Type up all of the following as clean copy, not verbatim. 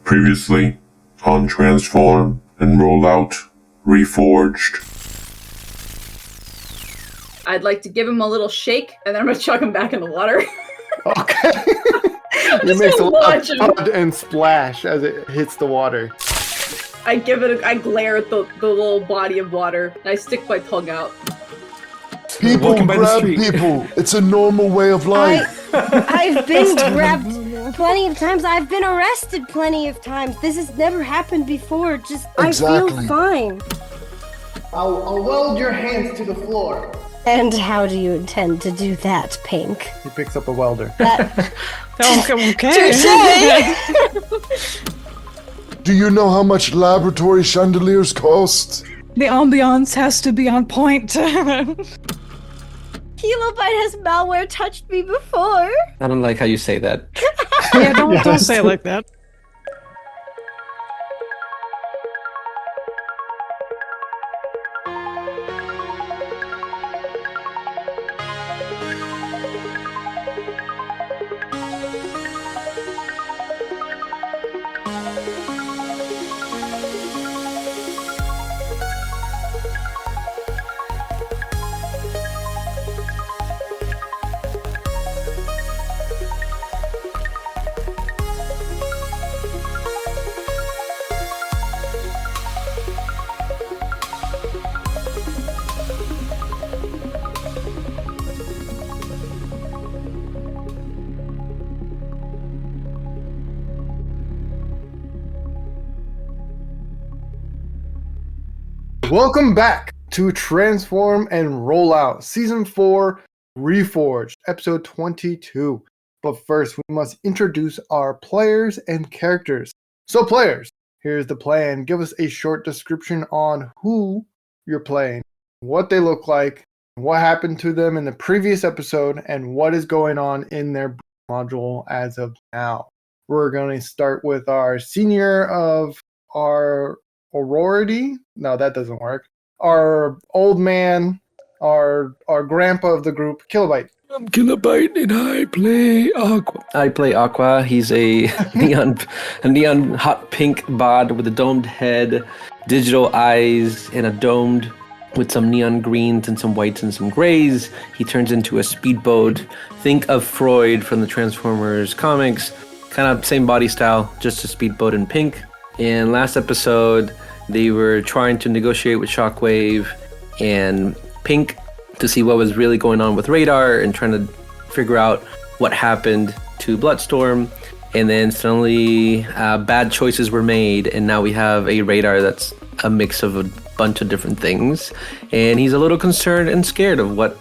Previously on Transform and Rollout Reforged. I'd like to give him a little shake, and then I'm gonna chuck him back in the water. Okay. It makes a lot of thud and splash as it hits the water. I glare at the little body of water, and I stick my tongue out. People Walking by the grab street. people. It's a normal way of life. I've been grabbed plenty of times. I've been arrested plenty of times. This has never happened before. I Exactly. feel fine. I'll weld your hands to the floor. And how do you intend to do that, Pink? He picks up a welder. Okay. Do you know how much laboratory chandeliers cost? The ambiance has to be on point. Kilobyte has malware touched me before. I don't like how you say that. Yeah, don't say it like that. Welcome back to Transform and Rollout, Season 4, Reforged, Episode 22. But first, we must introduce our players and characters. So players, here's the plan. Give us a short description on who you're playing, what they look like, what happened to them in the previous episode, and what is going on in their module as of now. We're going to start with our senior of our Aurority? No, that doesn't work. Our old man, our grandpa of the group, Kilobyte. I'm Kilobyte and I play Aqua. I play Aqua. He's a neon hot pink bod with a domed head, digital eyes, and a domed with some neon greens and some whites and some grays. He turns into a speedboat. Think of Freud from the Transformers comics. Kind of same body style, just a speedboat in pink. In last episode, they were trying to negotiate with Shockwave and Pink to see what was really going on with Radar and trying to figure out what happened to Bloodstorm. And then suddenly bad choices were made, and now we have a Radar that's a mix of a bunch of different things. And he's a little concerned and scared of what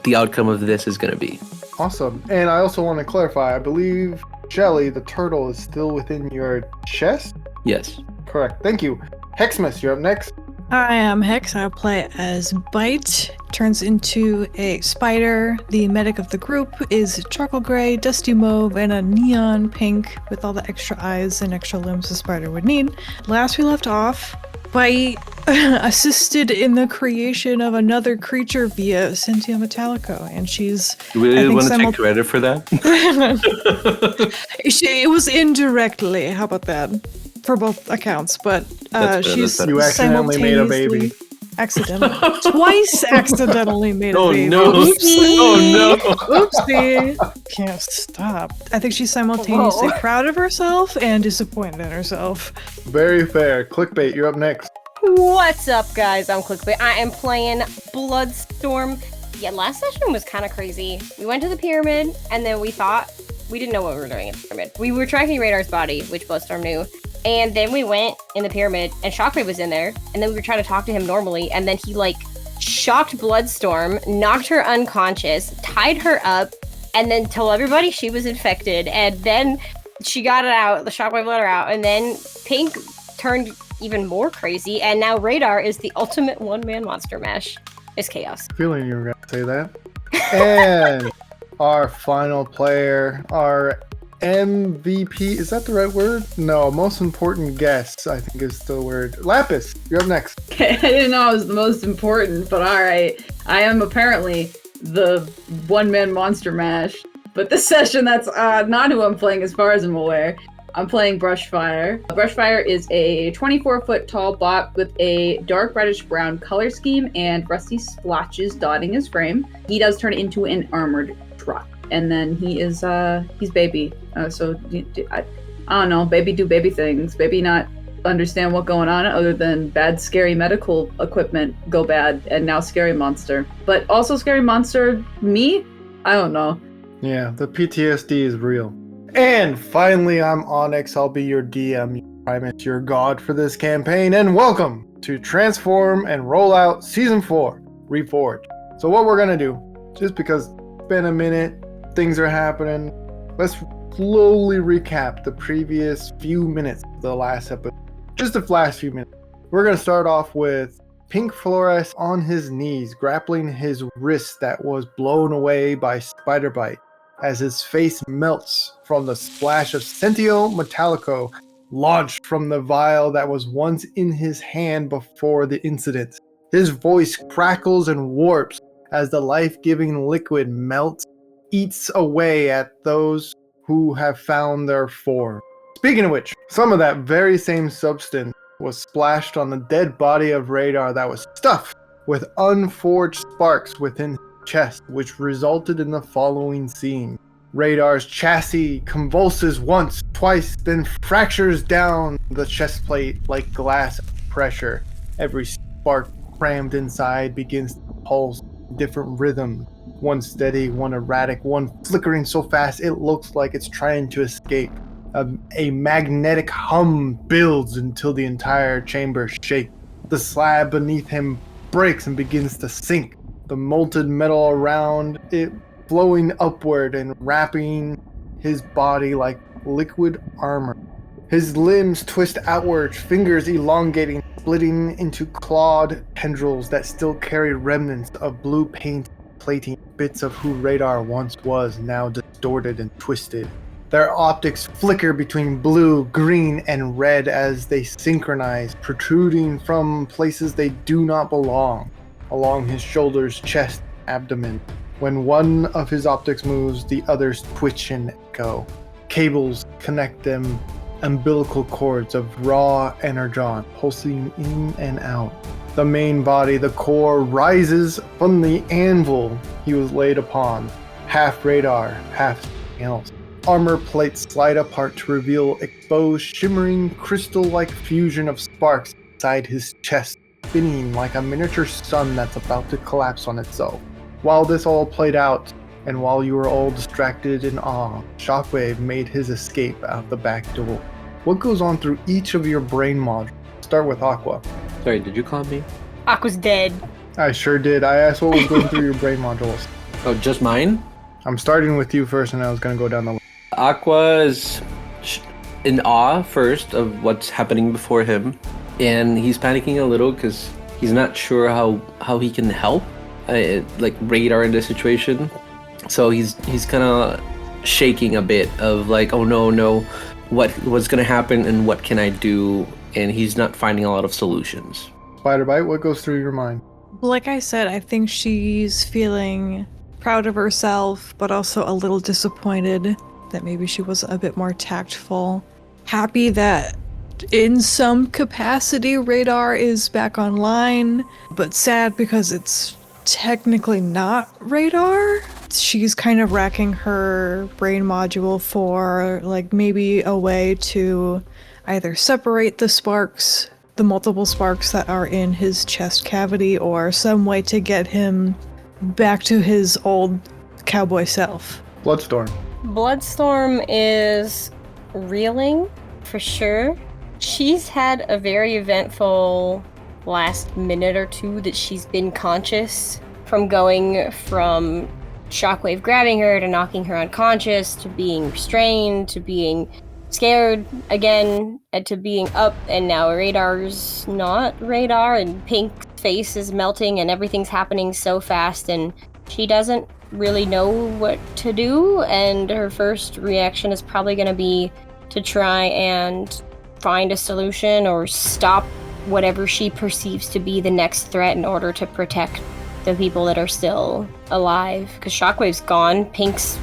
the outcome of this is going to be. Awesome. And I also want to clarify, I believe Shelly, the turtle, is still within your chest? Yes. Correct. Thank you. Hexamis, you're up next. I am Hex. I play as Byte. Turns into a spider. The medic of the group is charcoal gray, dusty mauve, and a neon pink with all the extra eyes and extra limbs a spider would need. Last we left off, Byte assisted in the creation of another creature via Cynthia Metallico, and she's... Do we really want to take credit for that? It was indirectly, how about that? For both accounts, but she's You accidentally made a baby. Twice accidentally made a baby. No. Oopsie. Oh no. Oopsie. Can't stop. I think she's simultaneously proud of herself and disappointed in herself. Very fair. Clickbait, you're up next. What's up, guys? I'm Clickbait. I am playing Bloodstorm. Yeah, last session was kind of crazy. We went to the pyramid, and then we didn't know what we were doing at the pyramid. We were tracking Radar's body, which Bloodstorm knew. And then we went in the pyramid, and Shockwave was in there, and then we were trying to talk to him normally, and then he, shocked Bloodstorm, knocked her unconscious, tied her up, and then told everybody she was infected, and then she got it out, the Shockwave let her out, and then Pink turned even more crazy, and now Radar is the ultimate one-man monster mash. It's chaos. Feeling you were going to say that. And our final player, our MVP, is that the right word? No, most important guest, I think is the word. Lapis, you're up next. I didn't know I was the most important, but alright. I am apparently the one-man monster mash. But this session, that's not who I'm playing as far as I'm aware. I'm playing Brushfire. Brushfire is a 24-foot tall bot with a dark reddish-brown color scheme and rusty splotches dotting his frame. He does turn into an armored truck, and then he's baby. I don't know, baby do baby things. Baby not understand what's going on other than bad, scary medical equipment go bad, and now scary monster. But also scary monster, me? I don't know. Yeah, the PTSD is real. And finally, I'm Onyx. I'll be your DM, your Primus, your god for this campaign. And welcome to Transform and Roll Out Season 4, Reforged. So what we're going to do, just because it's been a minute, things are happening, let's slowly recap the previous few minutes of the last episode. Just the last few minutes. We're going to start off with Pink Flores on his knees, grappling his wrist that was blown away by Spyder-Byte as his face melts from the splash of Sentio Metallico launched from the vial that was once in his hand before the incident. His voice crackles and warps as the life-giving liquid melts, eats away at those who have found their form. Speaking of which, some of that very same substance was splashed on the dead body of Radar that was stuffed with unforged sparks within his chest, which resulted in the following scene. Radar's chassis convulses once, twice, then fractures down the chest plate like glass pressure. Every spark crammed inside begins to pulse different rhythms. One steady, one erratic, one flickering so fast it looks like it's trying to escape. A magnetic hum builds until the entire chamber shakes. The slab beneath him breaks and begins to sink. The molten metal around it flowing upward and wrapping his body like liquid armor. His limbs twist outward, fingers elongating, splitting into clawed tendrils that still carry remnants of blue paint plating. Bits of who Radar once was now distorted and twisted. Their optics flicker between blue, green, and red as they synchronize, protruding from places they do not belong, along his shoulders, chest, abdomen. When one of his optics moves, the others twitch and echo. Cables connect them, umbilical cords of raw energon pulsing in and out. The main body, the core, rises from the anvil he was laid upon, half Radar, half something else. Armor plates slide apart to reveal exposed, shimmering, crystal-like fusion of sparks inside his chest, spinning like a miniature sun that's about to collapse on itself. While this all played out, and while you were all distracted in awe, Shockwave made his escape out the back door. What goes on through each of your brain modules? Start with Aqua. Sorry, did you call me? Aqua's dead. I sure did. I asked what was going through your brain modules. Oh, just mine? I'm starting with you first, and I was going to go down the list. Aqua is in awe first of what's happening before him, and he's panicking a little because he's not sure how he can help, like Radar in this situation. So he's kind of shaking a bit of like, oh no, what's gonna happen and what can I do? And he's not finding a lot of solutions. Spyder-Byte, what goes through your mind? Like I said, I think she's feeling proud of herself, but also a little disappointed that maybe she was a bit more tactful. Happy that in some capacity Radar is back online, but sad because it's technically not Radar. She's kind of racking her brain module for like maybe a way to either separate the multiple sparks that are in his chest cavity, or some way to get him back to his old cowboy self. Bloodstorm. Bloodstorm is reeling, for sure. She's had a very eventful last minute or two that she's been conscious, from going from Shockwave grabbing her to knocking her unconscious, to being restrained, to being scared again, and to being up, and now Radar's not Radar, and Pink's face is melting, and everything's happening so fast, and she doesn't really know what to do, and her first reaction is probably going to be to try and find a solution or stop whatever she perceives to be the next threat in order to protect the people that are still alive. Because Shockwave's gone, Pink's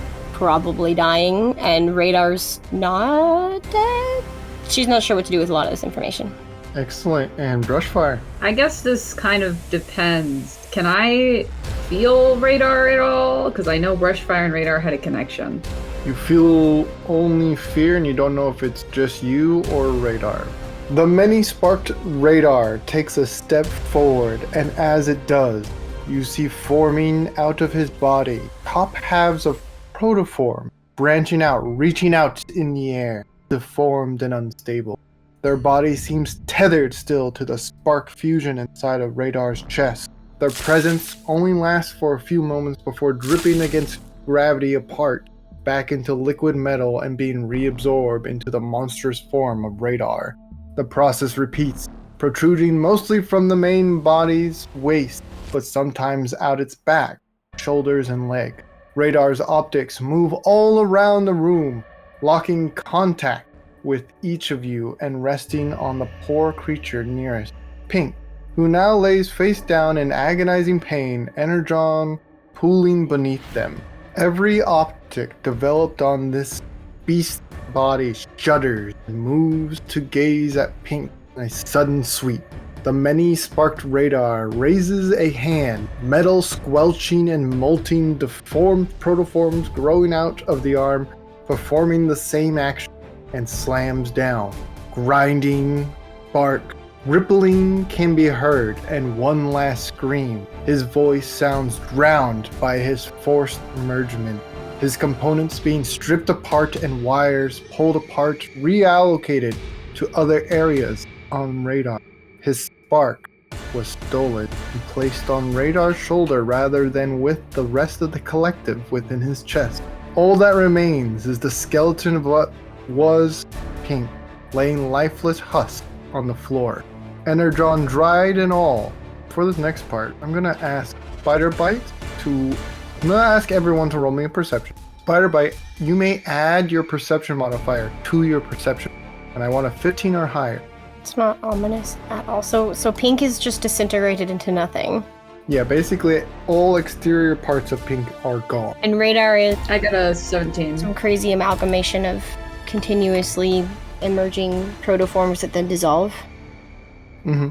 probably dying, and Radar's not dead. She's not sure what to do with a lot of this information. Excellent. And Brushfire. I guess this kind of depends. Can I feel Radar at all? Because I know Brushfire and Radar had a connection. You feel only fear and you don't know if it's just you or Radar. The many-sparked Radar takes a step forward, and as it does, you see forming out of his body top halves of protoform, branching out, reaching out in the air, deformed and unstable. Their body seems tethered still to the spark fusion inside of Radar's chest. Their presence only lasts for a few moments before dripping against gravity apart, back into liquid metal and being reabsorbed into the monstrous form of Radar. The process repeats, protruding mostly from the main body's waist, but sometimes out its back, shoulders, and leg. Radar's optics move all around the room, locking contact with each of you and resting on the poor creature nearest, Pink, who now lays face down in agonizing pain, energon pooling beneath them. Every optic developed on this beast body shudders and moves to gaze at Pink in a sudden sweep. The many-sparked Radar raises a hand, metal squelching and molting deformed protoforms growing out of the arm, performing the same action, and slams down. Grinding, bark, rippling can be heard, and one last scream. His voice sounds drowned by his forced mergement. His components being stripped apart and wires pulled apart, reallocated to other areas on Radar. His spark was stolen and placed on Radar's shoulder rather than with the rest of the collective within his chest. All that remains is the skeleton of what was Pink, laying lifeless husk on the floor. Energon dried and all. For this next part, I'm gonna ask Spyder-Byte I'm gonna ask everyone to roll me a perception. Spyder-Byte, you may add your perception modifier to your perception, and I want a 15 or higher. It's not ominous at all. So Pink is just disintegrated into nothing. Yeah, basically all exterior parts of Pink are gone. And Radar is I got a 17. some crazy amalgamation of continuously emerging protoforms that then dissolve. Mm-hmm.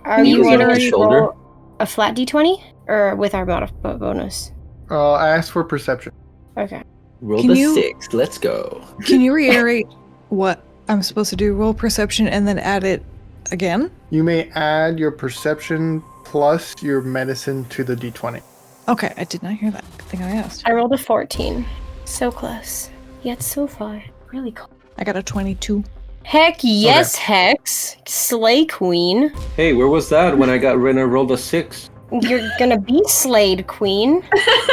Are Can you you use it on going your to shoulder? roll a flat d20? Or with our bonus? I asked for perception. Okay. Roll Can the you- 6. Let's go. Can you reiterate what I'm supposed to do? Roll perception and then add it again? You may add your perception plus your medicine to the d20. Okay, I did not hear that. Good thing I asked. I rolled a 14. So close. Yet so far. Really cool. I got a 22. Heck yes, Hex. Slay Queen. Hey, where was that when I rolled a 6? You're gonna be slayed, Queen.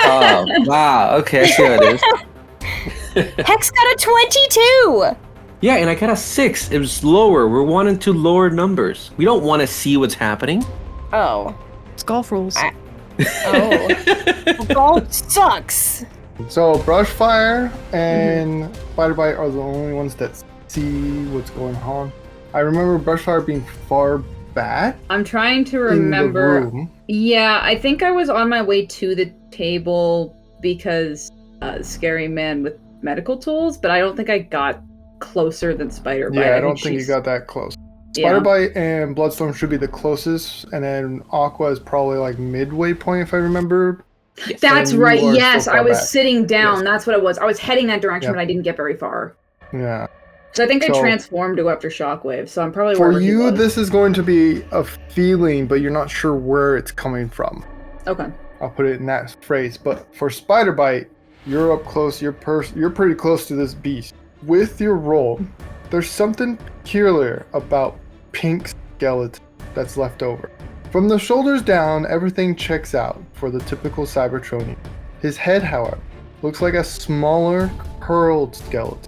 Oh, wow. Okay, I see how it is. Hex got a 22! Yeah, and I got a 6. It was lower. We're wanting to lower numbers. We don't want to see what's happening. Oh. It's golf rules. Oh. Gold sucks. So Brushfire and Spyder-Byte are the only ones that see what's going on. I remember Brushfire being far back I'm trying to in the remember. room. Yeah, I think I was on my way to the table because scary man with medical tools, but I don't think I got closer than Spyder-Byte. Yeah, I don't think you she's- got that close. Yeah. Spyder-Byte and Bloodstorm should be the closest, and then Aqua is probably like midway point if I remember. That's And you right. are Yes, so I far was back. sitting down. Yes. That's what it was. I was heading that direction, Yep. but I didn't get very far. Yeah. So I think I So- transformed to go after Shockwave. So I'm probably For wherever he you, was. this is going to be a feeling, but you're not sure where it's coming from. Okay. I'll put it in that phrase. But for Spyder-Byte, you're up close. You're pretty close to this beast. With your roll, there's something peculiar about Pink's skeleton that's left over. From the shoulders down, everything checks out for the typical Cybertronian. His head, however, looks like a smaller, curled skeleton.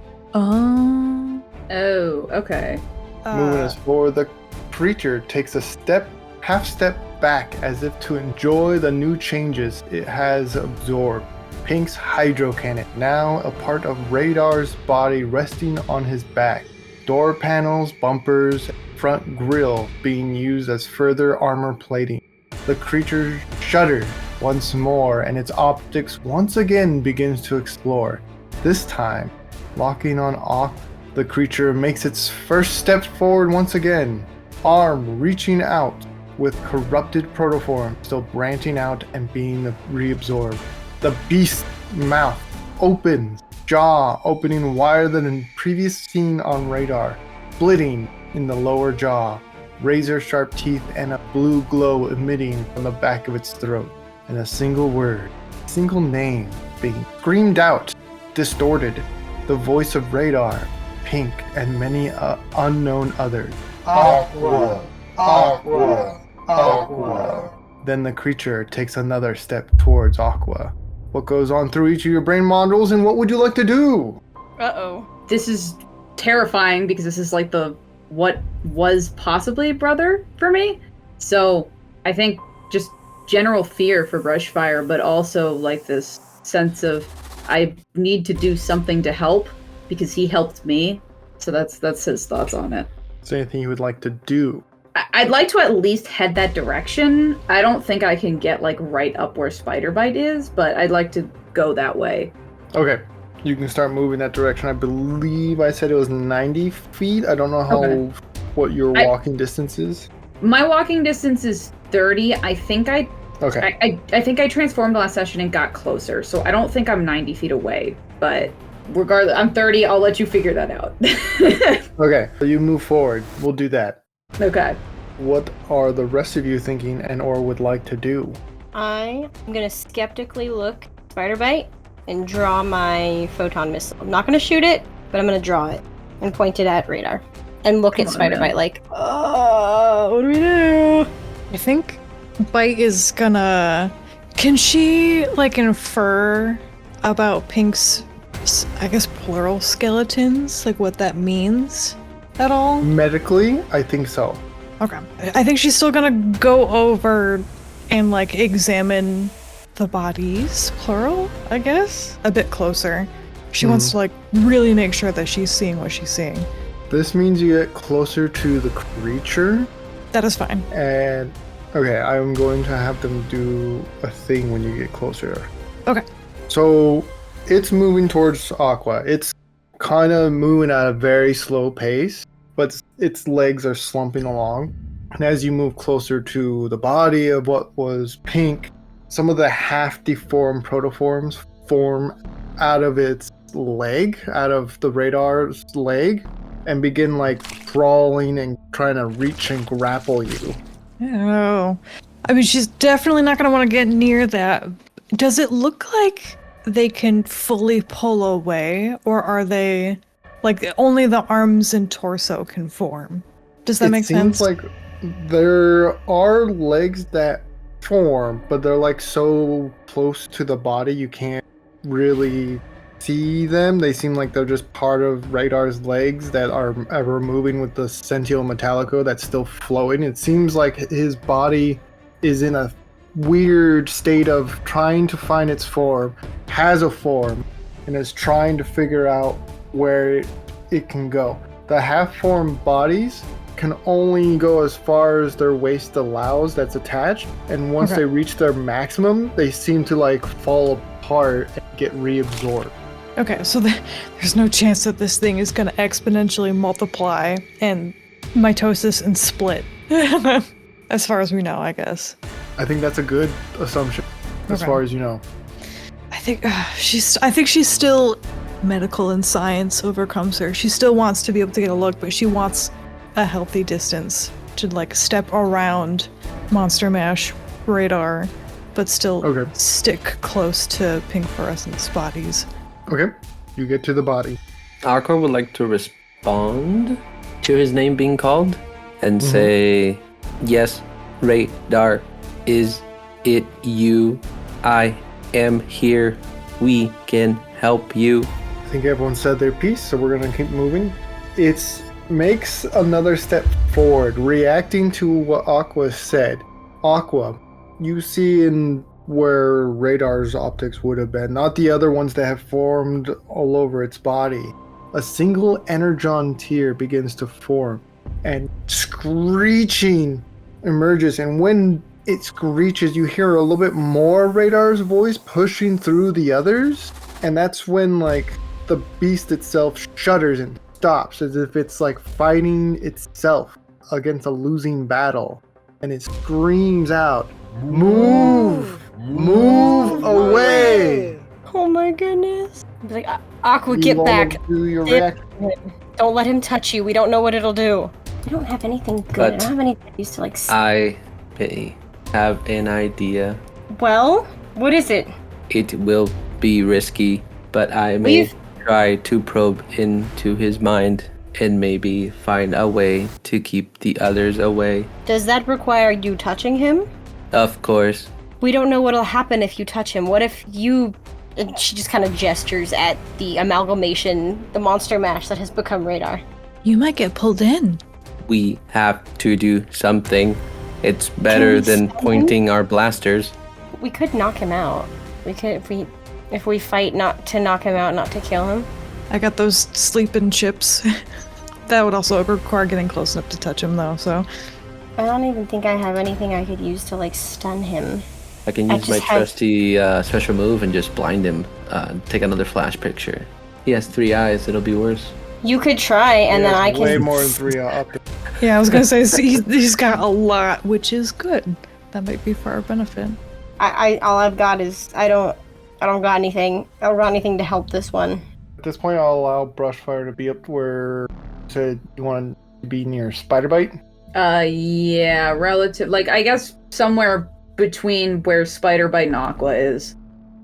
Oh, okay. Moving us forward, the creature takes a half step back as if to enjoy the new changes it has absorbed. Pink's hydro cannon, now a part of Radar's body resting on his back. Door panels, bumpers, front grille being used as further armor plating. The creature shudders once more and its optics once again begins to explore. This time, locking on Aqua, the creature makes its first step forward once again, arm reaching out with corrupted protoform still branching out and being reabsorbed. The beast's mouth opens, jaw opening wider than in previous seen on radar, splitting in the lower jaw, razor sharp teeth and a blue glow emitting from the back of its throat, and a single word, single name being screamed out, distorted, the voice of Radar, Pink, and many unknown others. Aqua, Aqua, Aqua. Then the creature takes another step towards Aqua. What goes on through each of your brain modules, and what would you like to do? Uh-oh. This is terrifying because this is like what was possibly a brother for me. So I think just general fear for Brushfire, but also like this sense of I need to do something to help because he helped me. So that's his thoughts on it. Is there anything you would like to do? I'd like to at least head that direction. I don't think I can get like right up where Spyder-Byte is, but I'd like to go that way. Okay, you can start moving that direction. I believe I said it was 90 feet. I don't know what your walking distance is. My walking distance is 30. I think I think I transformed last session and got closer, so I don't think I'm 90 feet away. But regardless, I'm 30. I'll let you figure that out. Okay, so you move forward. We'll do that. Okay. What are the rest of you thinking and or would like to do? I'm gonna skeptically look Spyder-Byte and draw my photon missile. I'm not gonna shoot it, but I'm gonna draw it and point it at Radar. And look at Spyder-Byte like, oh, what do we do? I think Byte is gonna... Can she, like, infer about Pink's, I guess, plural skeletons? Like, what that means at all? Medically, I think so. Okay. I think she's still gonna go over and, like, examine the bodies, plural, I guess? A bit closer. She wants to, like, really make sure that she's seeing what she's seeing. This means you get closer to the creature. That is fine. And, okay, I'm going to have them do a thing when you get closer. Okay. So, it's moving towards Aqua. It's kind of moving at a very slow pace, but its legs are slumping along. And as you move closer to the body of what was Pink, some of the half-deformed protoforms form out of its leg, out of the Radar's leg, and begin like crawling and trying to reach and grapple you. Oh. I mean, she's definitely not going to want to get near that. Does it look like they can fully pull away, or are they, like, only the arms and torso can form? Does that make sense? It seems like there are legs that form, but they're like so close to the body you can't really see them. They seem like they're just part of Radar's legs that are ever moving with the Sentio Metallico that's still flowing. It seems like his body is in a weird state of trying to find its form, has a form, and is trying to figure out where it can go. The half-formed bodies can only go as far as their waist allows that's attached, and once they reach their maximum, they seem to like fall apart and get reabsorbed. Okay, so there's no chance that this thing is going to exponentially multiply and mitosis and split. As far as we know, I guess. I think that's a good assumption, as far as you know. I think she's still medical and science overcomes her. She still wants to be able to get a look, but she wants a healthy distance to like step around Monster Mash Radar, but still stick close to Pink Fluorescent's bodies. Okay, you get to the body. Aqua would like to respond to his name being called and say, yes, Radar, is it you? I am here. We can help you. I think everyone said their piece, so we're going to keep moving. It makes another step forward, reacting to what Aqua said. Aqua, you see in where Radar's optics would have been, not the other ones that have formed all over its body. A single energon tear begins to form, and screeching emerges, and when it screeches, you hear a little bit more Radar's voice pushing through the others, and that's when like the beast itself shudders and stops as if it's like fighting itself against a losing battle. And it screams out, "Move! Move away!" Oh my goodness. I'd be like, Aqua, You get wanna back. do your reaction? Don't let him touch you. We don't know what it'll do. I don't have anything good. I But don't have anything used to like. I may have an idea. Well, what is it? It will be risky, but I may try to probe into his mind and maybe find a way to keep the others away. Does that require you touching him? Of course. We don't know what'll happen if you touch him. What if you... And she just kind of gestures at the amalgamation, the monster mash that has become Radar. You might get pulled in. We have to do something. It's better than pointing our blasters. We could knock him out. We could, if we fight not to knock him out, not to kill him. I got those sleeping chips. That would also require getting close enough to touch him, though, so... I don't even think I have anything I could use to, like, stun him. I can use my trusty special move and just blind him. Take another flash picture. He has 3 eyes, it'll be worse. You could try, and then I can... way more than 3 up. Yeah, I was gonna say, he's got a lot, which is good. That might be for our benefit. All I've got is... I don't got anything. I don't got anything to help this one. At this point, I'll allow Brushfire to be up where... So you want to be near Spyder-Byte? Yeah, relative. Like, I guess somewhere between where Spyder-Byte and Aqua is.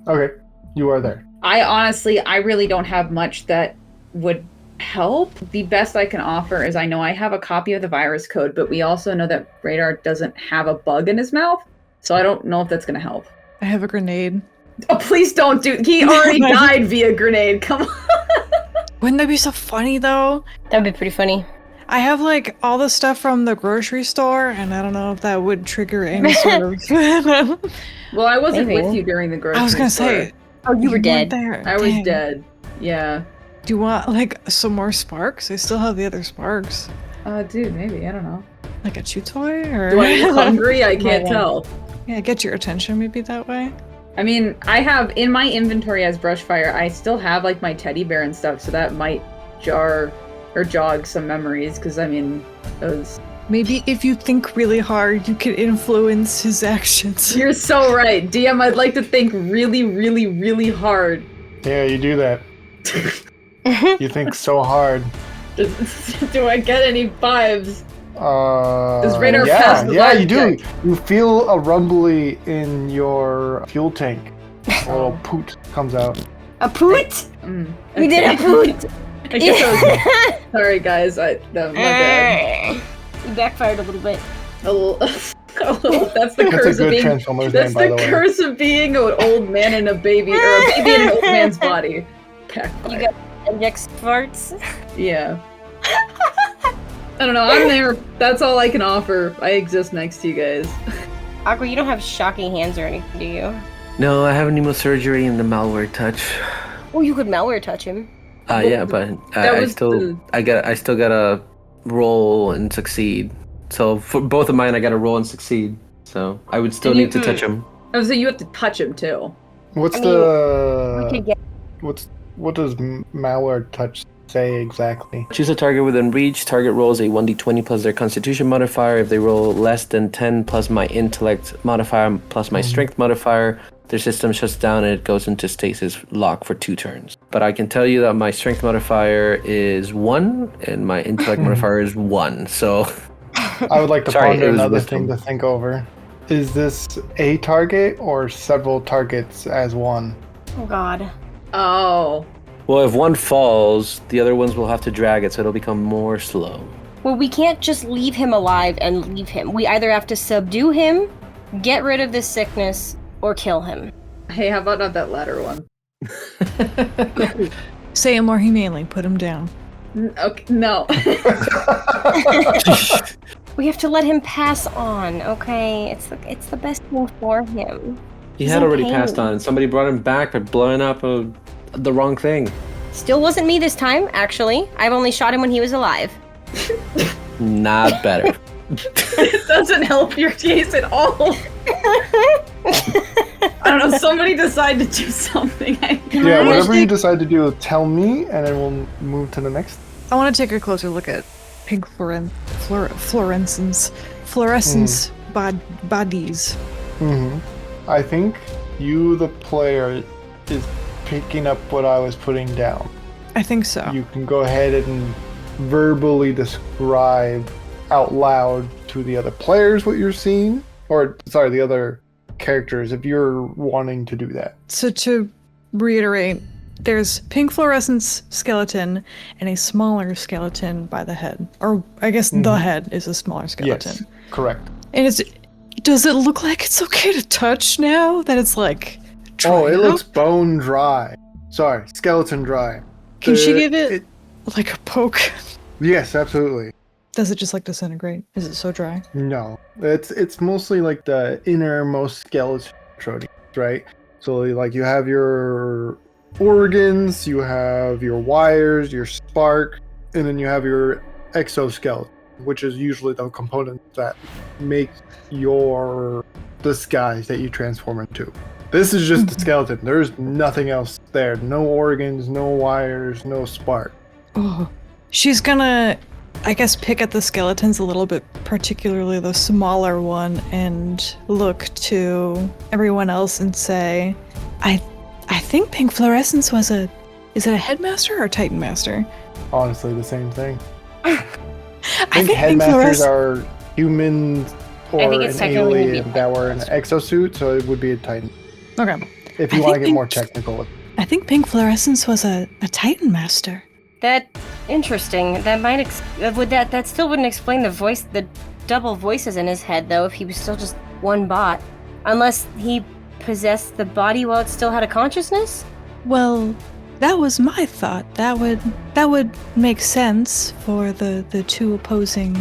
Okay, you are there. I really don't have much that would help. The best I can offer is I know I have a copy of the virus code, but we also know that Radar doesn't have a bug in his mouth, so I don't know if that's going to help. I have a grenade. Oh, please don't do... He already died via grenade, come on. Wouldn't that be so funny, though? That'd be pretty funny. I have, like, all the stuff from the grocery store, and I don't know if that would trigger any sort of... Well, I wasn't Maybe. with you during the grocery store. I was gonna say... Oh, you were dead. There. I was Dang. dead. Yeah. Do you want, like, some more sparks? I still have the other sparks. Dude, maybe. I don't know. Like a chew toy, or... Do I look hungry? I can't tell. Yeah, get your attention maybe that way. I mean, I have, in my inventory as Brushfire, I still have, like, my teddy bear and stuff, so that might jog some memories, because, I mean, those... Maybe if you think really hard, you can influence his actions. You're so right. DM, I'd like to think really, really, really hard. Yeah, you do that. You think so hard. Do I get any vibes? Does Radar pass the yeah, vibe you do. check? You feel a rumbly in your fuel tank. A little poot comes out. A poot? We did a poot! I guess I was... Sorry, guys. My bad. You backfired a little bit. A little. That's the That's a curse of good being. Transformers That's name, by the the way. curse of being an old man in a baby, or a baby in an old man's body. Backfire. You got index farts? Yeah. I don't know. I'm there. That's all I can offer. I exist next to you guys. Aqua, you don't have shocking hands or anything, do you? No, I have neurosurgery and the malware touch. Oh, you could malware touch him. Yeah, but I still gotta roll and succeed. So for both of mine, I gotta roll and succeed. So I would still need to touch him. Oh, so you have to touch him too. What does malware touch say exactly? Choose a target within reach. Target rolls a 1d20 plus their constitution modifier. If they roll less than 10 plus my intellect modifier plus my strength modifier, their system shuts down and it goes into stasis lock for 2 turns. But I can tell you that my strength modifier is 1 and my intellect modifier is 1. So I would like to ponder another thing to think over. Is this a target or several targets as one? Oh god. Oh. Well, if one falls, the other ones will have to drag it, so it'll become more slow. Well, we can't just leave him alive and leave him. We either have to subdue him, get rid of this sickness, or kill him. Hey, how about not that latter one? Say it more humanely. Put him down. Okay, no. We have to let him pass on, okay? It's the best thing for him. He had already passed on. Somebody brought him back by blowing up the wrong thing. Still wasn't me this time, actually. I've only shot him when he was alive. Not better. It doesn't help your case at all. don't know. Somebody decide to do something. Yeah, whatever you decide to do, tell me, and then we'll move to the next. I want to take a closer look at pink fluorescence bodies. I think you, the player, is picking up what I was putting down. I think so. You can go ahead and verbally describe out loud to the other players what you're seeing, or sorry, the other characters if you're wanting to do that. So to reiterate, there's pink fluorescence skeleton and a smaller skeleton by the head. Or I guess the head is a smaller skeleton. Yes, correct. And does it look like it's okay to touch now that it's like dry Oh, it out? looks bone dry. Sorry, skeleton dry. Can she give it like a poke? Yes, absolutely. Does it just like disintegrate? Is it so dry? No, it's mostly like the innermost skeleton proteins, right? So like you have your organs, you have your wires, your spark, and then you have your exoskeleton, which is usually the component that make your disguise that you transform into. This is just the skeleton. There's nothing else there. No organs, no wires, no spark. Oh, she's gonna, I guess, pick at the skeletons a little bit, particularly the smaller one, and look to everyone else and say, I think pink fluorescence is it a headmaster or a titan master? Honestly, the same thing. I think headmasters are humans or I think it's an technically would be alien that were in an exosuit, so it would be a titan. Okay. If you want to get more technical. I think pink fluorescence was a titan master. That interesting. That might that still wouldn't explain the double voices in his head though if he was still just one bot, unless he possessed the body while it still had a consciousness. Well, that was my thought. That would make sense for the two opposing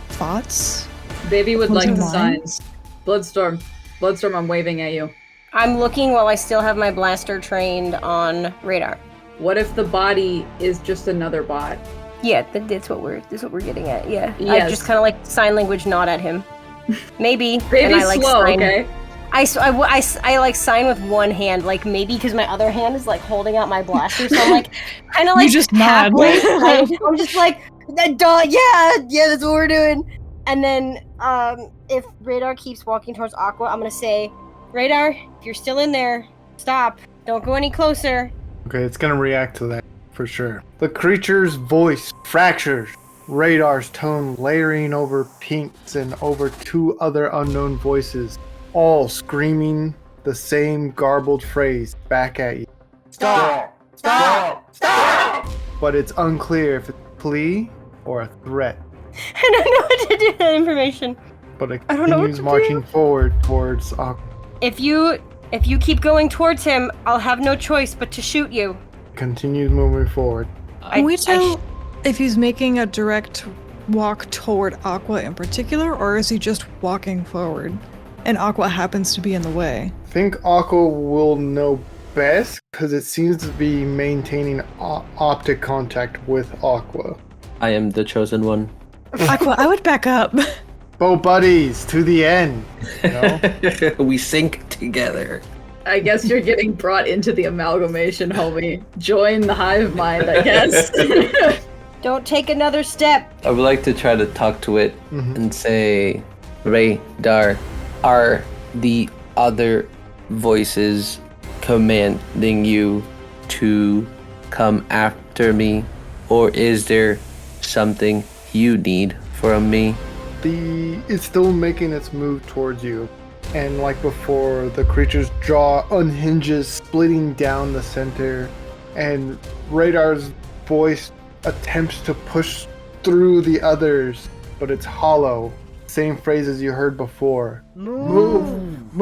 thoughts. Baby would like the Opposing signs. Bloodstorm, I'm waving at you. I'm looking while I still have my blaster trained on radar. What if the body is just another bot? Yeah, that's what we're getting at. Yeah, I Yes. just kind of like sign language nod at him. Maybe. Baby, and I, like, slow, sign. okay? I like sign with one hand, like maybe because my other hand is like holding out my blaster, so I'm like kind of like You just nod. halfway, I'm just like, duh, yeah, that's what we're doing. And then if Radar keeps walking towards Aqua, I'm gonna say, Radar, if you're still in there, stop. Don't go any closer. Okay, it's gonna react to that for sure. The creature's voice fractures. Radar's tone layering over Pink's and over two other unknown voices, all screaming the same garbled phrase back at you. Stop! Stop! Stop! But it's unclear if it's a plea or a threat. I don't know what to do with that information. But it I don't know what continues to marching do. forward towards Aqua. If you keep going towards him, I'll have no choice but to shoot you. Continues moving forward. Can we tell if he's making a direct walk toward Aqua in particular, or is he just walking forward and Aqua happens to be in the way? I think Aqua will know best because it seems to be maintaining optic contact with Aqua. I am the chosen one. Aqua, I would back up. Bo buddies to the end. You know? We sync together. I guess you're getting brought into the amalgamation, homie. Join the hive mind, I guess. Don't take another step. I would like to try to talk to it and say, Radar, are the other voices commanding you to come after me? Or is there something you need from me? It's still making its move towards you. And like before, the creature's jaw unhinges, splitting down the center. And Radar's voice attempts to push through the others, but it's hollow. Same phrases you heard before. Move!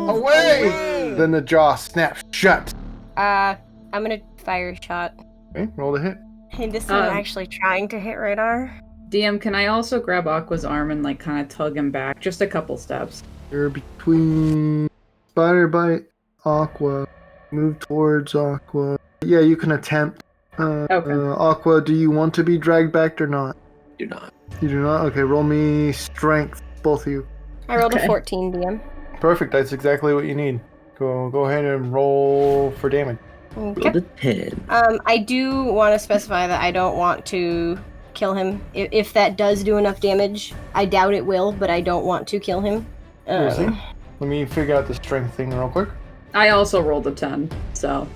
Away! Then the jaw snaps shut. I'm gonna fire a shot. Okay, roll the hit. Hey, this time I'm actually trying to hit Radar. DM, can I also grab Aqua's arm and like kind of tug him back? Just a couple steps. You're between Spyder-Byte, Aqua. Move towards Aqua. Yeah, you can attempt. Okay. Aqua, do you want to be dragged back or not? Do not. You do not? Okay, roll me strength, both of you. I rolled Okay. a 14, DM. Perfect, that's exactly what you need. Go ahead and roll for damage. Roll Okay. the 10. I do want to specify that I don't want to kill him. If that does do enough damage, I doubt it will, but I don't want to kill him. Seriously? Let me figure out the strength thing real quick. I also rolled a 10, so.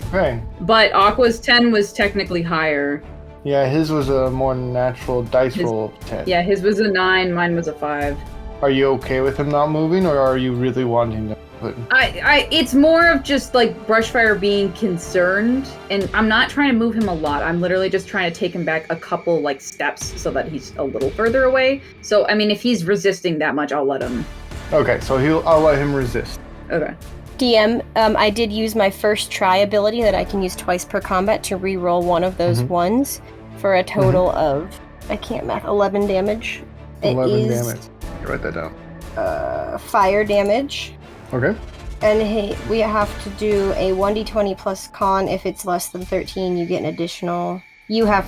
Okay. But Aqua's 10 was technically higher. Yeah, his was a more natural dice roll of 10. Yeah, his was a 9, mine was a 5. Are you okay with him not moving, or are you really wanting to put him? It's more of just like Brushfire being concerned, and I'm not trying to move him a lot. I'm literally just trying to take him back a couple like steps so that he's a little further away. So I mean, if he's resisting that much, I'll let him. Okay, so I'll let him resist. Okay. DM, I did use my first try ability that I can use twice per combat to re-roll one of those ones for a total of, I can't math, 11 damage. 11 damage. Write that down. Fire damage. Okay. And we have to do a 1d20 plus con. If it's less than 13, you get an additional... You have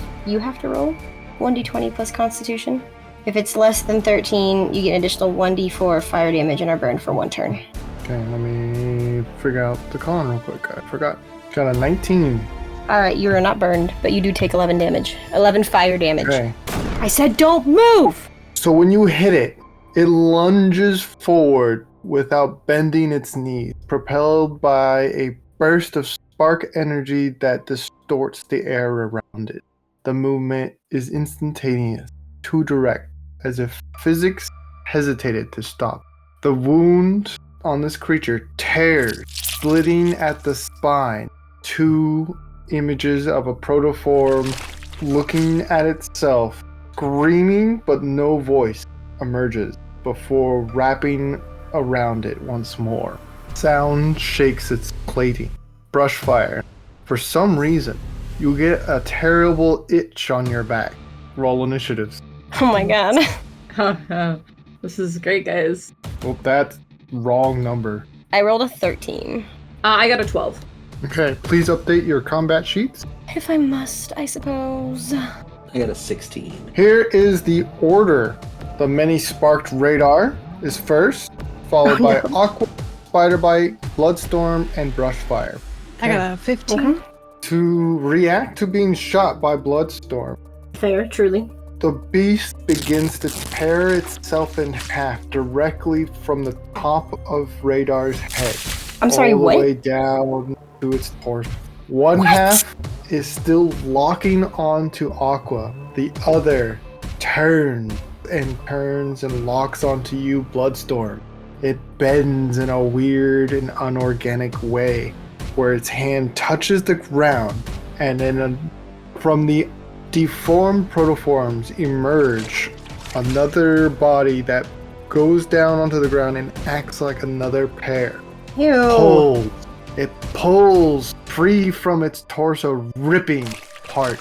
to roll 1d20 plus constitution. If it's less than 13, you get an additional 1d4 fire damage and are burned for 1 turn. Okay, let me figure out the con real quick. I forgot. Got a 19. Alright, you are not burned, but you do take 11 damage. 11 fire damage. Okay. I said don't move! So when you hit it, it lunges forward without bending its knees, propelled by a burst of spark energy that distorts the air around it. The movement is instantaneous, too direct, as if physics hesitated to stop. The wound on this creature tears, splitting at the spine. 2 images of a protoform looking at itself, screaming but no voice emerges before wrapping around it once more. Sound shakes its plating. Brushfire. For some reason, you get a terrible itch on your back. Roll initiatives. Oh my god. This is great, guys. Well, that's wrong number. I rolled a 13. I got a 12. Okay, please update your combat sheets. If I must, I suppose. I got a 16. Here is the order. The many-sparked radar is first, followed by Aqua, Spyder-Byte, Bloodstorm, and Brushfire. I got a 15. To react to being shot by Bloodstorm, Fair, truly. the beast begins to tear itself in half directly from the top of Radar's head. I'm sorry, all what? the way down to its torso. One half is still locking onto Aqua. The other turns and locks onto you, Bloodstorm. It bends in a weird and unorganic way, where its hand touches the ground, and then from the deformed protoforms emerge another body that goes down onto the ground and acts like another pair. Ew. It pulls free from its torso, ripping apart.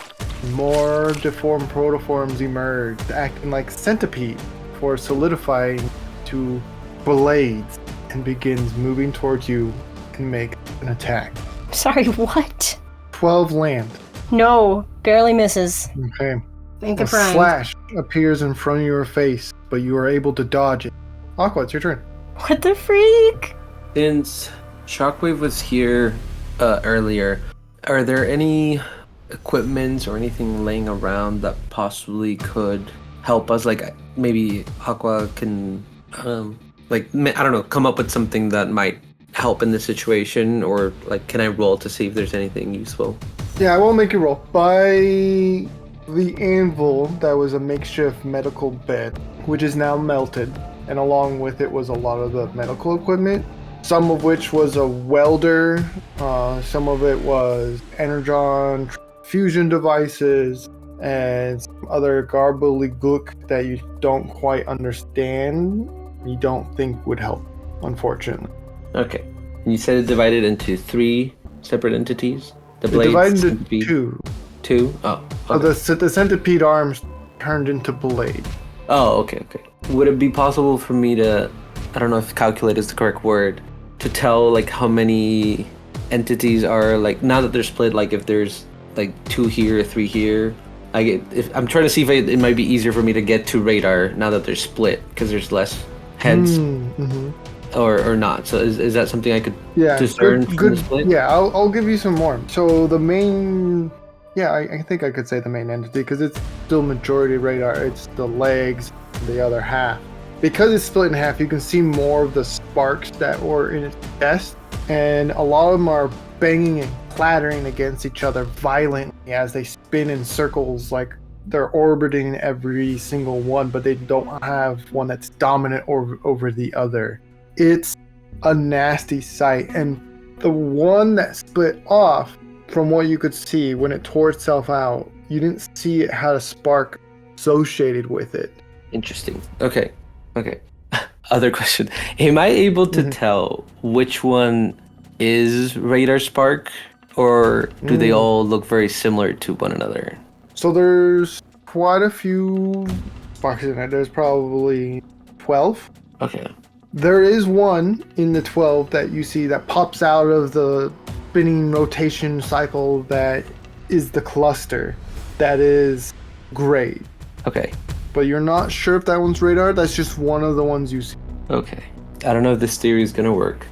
More deformed protoforms emerge, acting like centipedes, before solidifying to blades, and begins moving towards you and make an attack. Sorry, what? 12 land. No, barely misses. Okay. Thank A the prime. slash appears in front of your face, but you are able to dodge it. Aqua, it's your turn. What the freak? Since Shockwave was here earlier, are there any equipments or anything laying around that possibly could help us? Like maybe Aqua can, I don't know, come up with something that might help in this situation, or like, can I roll to see if there's anything useful? Yeah, I won't make you roll. By the anvil, that was a makeshift medical bed, which is now melted, and along with it was a lot of the medical equipment, some of which was a welder, some of it was energon fusion devices, and some other gobbledygook that you don't quite understand, you don't think would help, unfortunately. Okay. And you said it divided into 3 separate entities? The It blades divided into centipede. 2. 2? Oh. So Okay. the centipede arms turned into blade. Oh, okay. Would it be possible for me to, I don't know if calculate is the correct word, to tell like how many entities are like, now that they're split, like if there's like 2 here, 3 here, I'm trying to see if it might be easier for me to get to radar now that they're split, because there's less heads. Mm-hmm. or not? So is that something I could Yeah, discern good. from the split? Yeah, I'll give you some more. So the main, yeah, I think I could say the main entity because it's still majority radar. It's the legs, the other half. Because it's split in half, you can see more of the sparks that were in its chest, and a lot of them are banging and clattering against each other violently as they spin in circles, like they're orbiting every single one, but they don't have one that's dominant over the other. It's a nasty sight, and the one that split off, from what you could see when it tore itself out, you didn't see it had a spark associated with it. Interesting. Okay. Other question. Am I able to tell which one is Radar Spark, or do they all look very similar to one another? So there's quite a few sparks in it. There's probably 12. Okay. There is one in the 12 that you see that pops out of the spinning rotation cycle that is the cluster. That is great. Okay. But you're not sure if that one's radar. That's just one of the ones you see. Okay. I don't know if this theory is gonna work.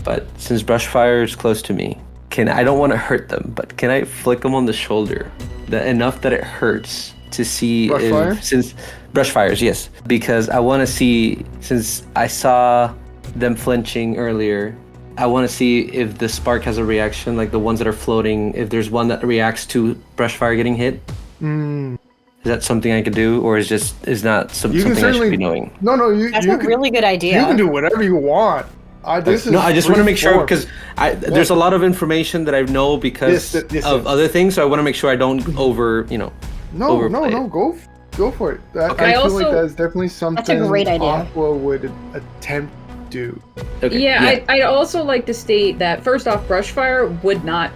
But since Brushfire is close to me, I don't want to hurt them, but can I flick them on the shoulder enough that it hurts to see Brushfire? Since Brushfires, yes. Because I want to see, since I saw them flinching earlier, I want to see if the spark has a reaction, like the ones that are floating, if there's one that reacts to Brushfire getting hit. Is that something I could do, or is not something I should be knowing? No, That's a really good idea. You can do whatever you want. I just want to make sure, because there's a lot of information that I know because of other things, so I want to make sure I don't overplay it. Go for it. Okay. I feel like that's definitely something That's a great idea. Aqua would attempt to do. Okay. Yeah, I'd also like to state that first off, Brushfire would not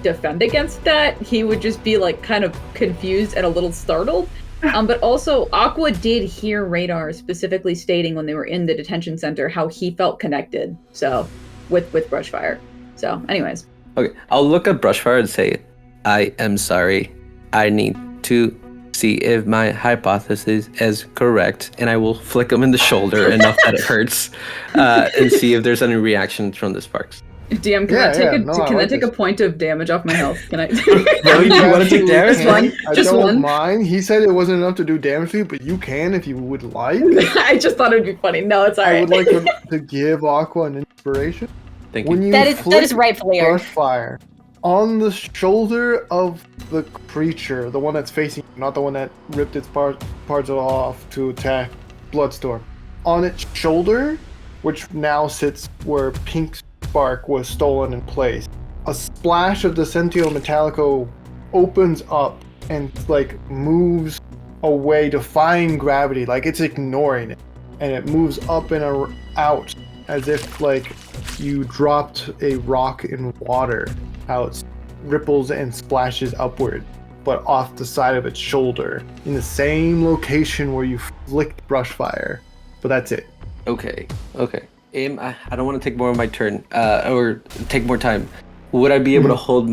defend against that. He would just be kind of confused and a little startled. But also, Aqua did hear Radar specifically stating when they were in the detention center how he felt connected. So, with Brushfire. So, anyways. Okay, I'll look at Brushfire and say, I am sorry. I need to see if my hypothesis is correct, and I will flick him in the shoulder enough that it hurts, and see if there's any reaction from the sparks. DM, can I take a point of damage off my health? Can I? Really? Do you want to take damage? I don't mind. He said it wasn't enough to do damage to you, but you can if you would like. I just thought it'd be funny. No, it's alright. I would like to give Aqua an inspiration. Thank you. That is rightfully earned. Brushfire on the shoulder of the creature, the one that's facing, not the one that ripped its parts off to attack Bloodstorm. On its shoulder, which now sits where Pink Spark was stolen in place, a splash of the Sentio Metallico opens up and moves away, defying gravity, it's ignoring it, and it moves up and out as if you dropped a rock in water, how it ripples and splashes upward, but off the side of its shoulder in the same location where you flicked Brushfire. But that's it. Okay. I don't want to take more of my turn, or take more time. Would I be able to hold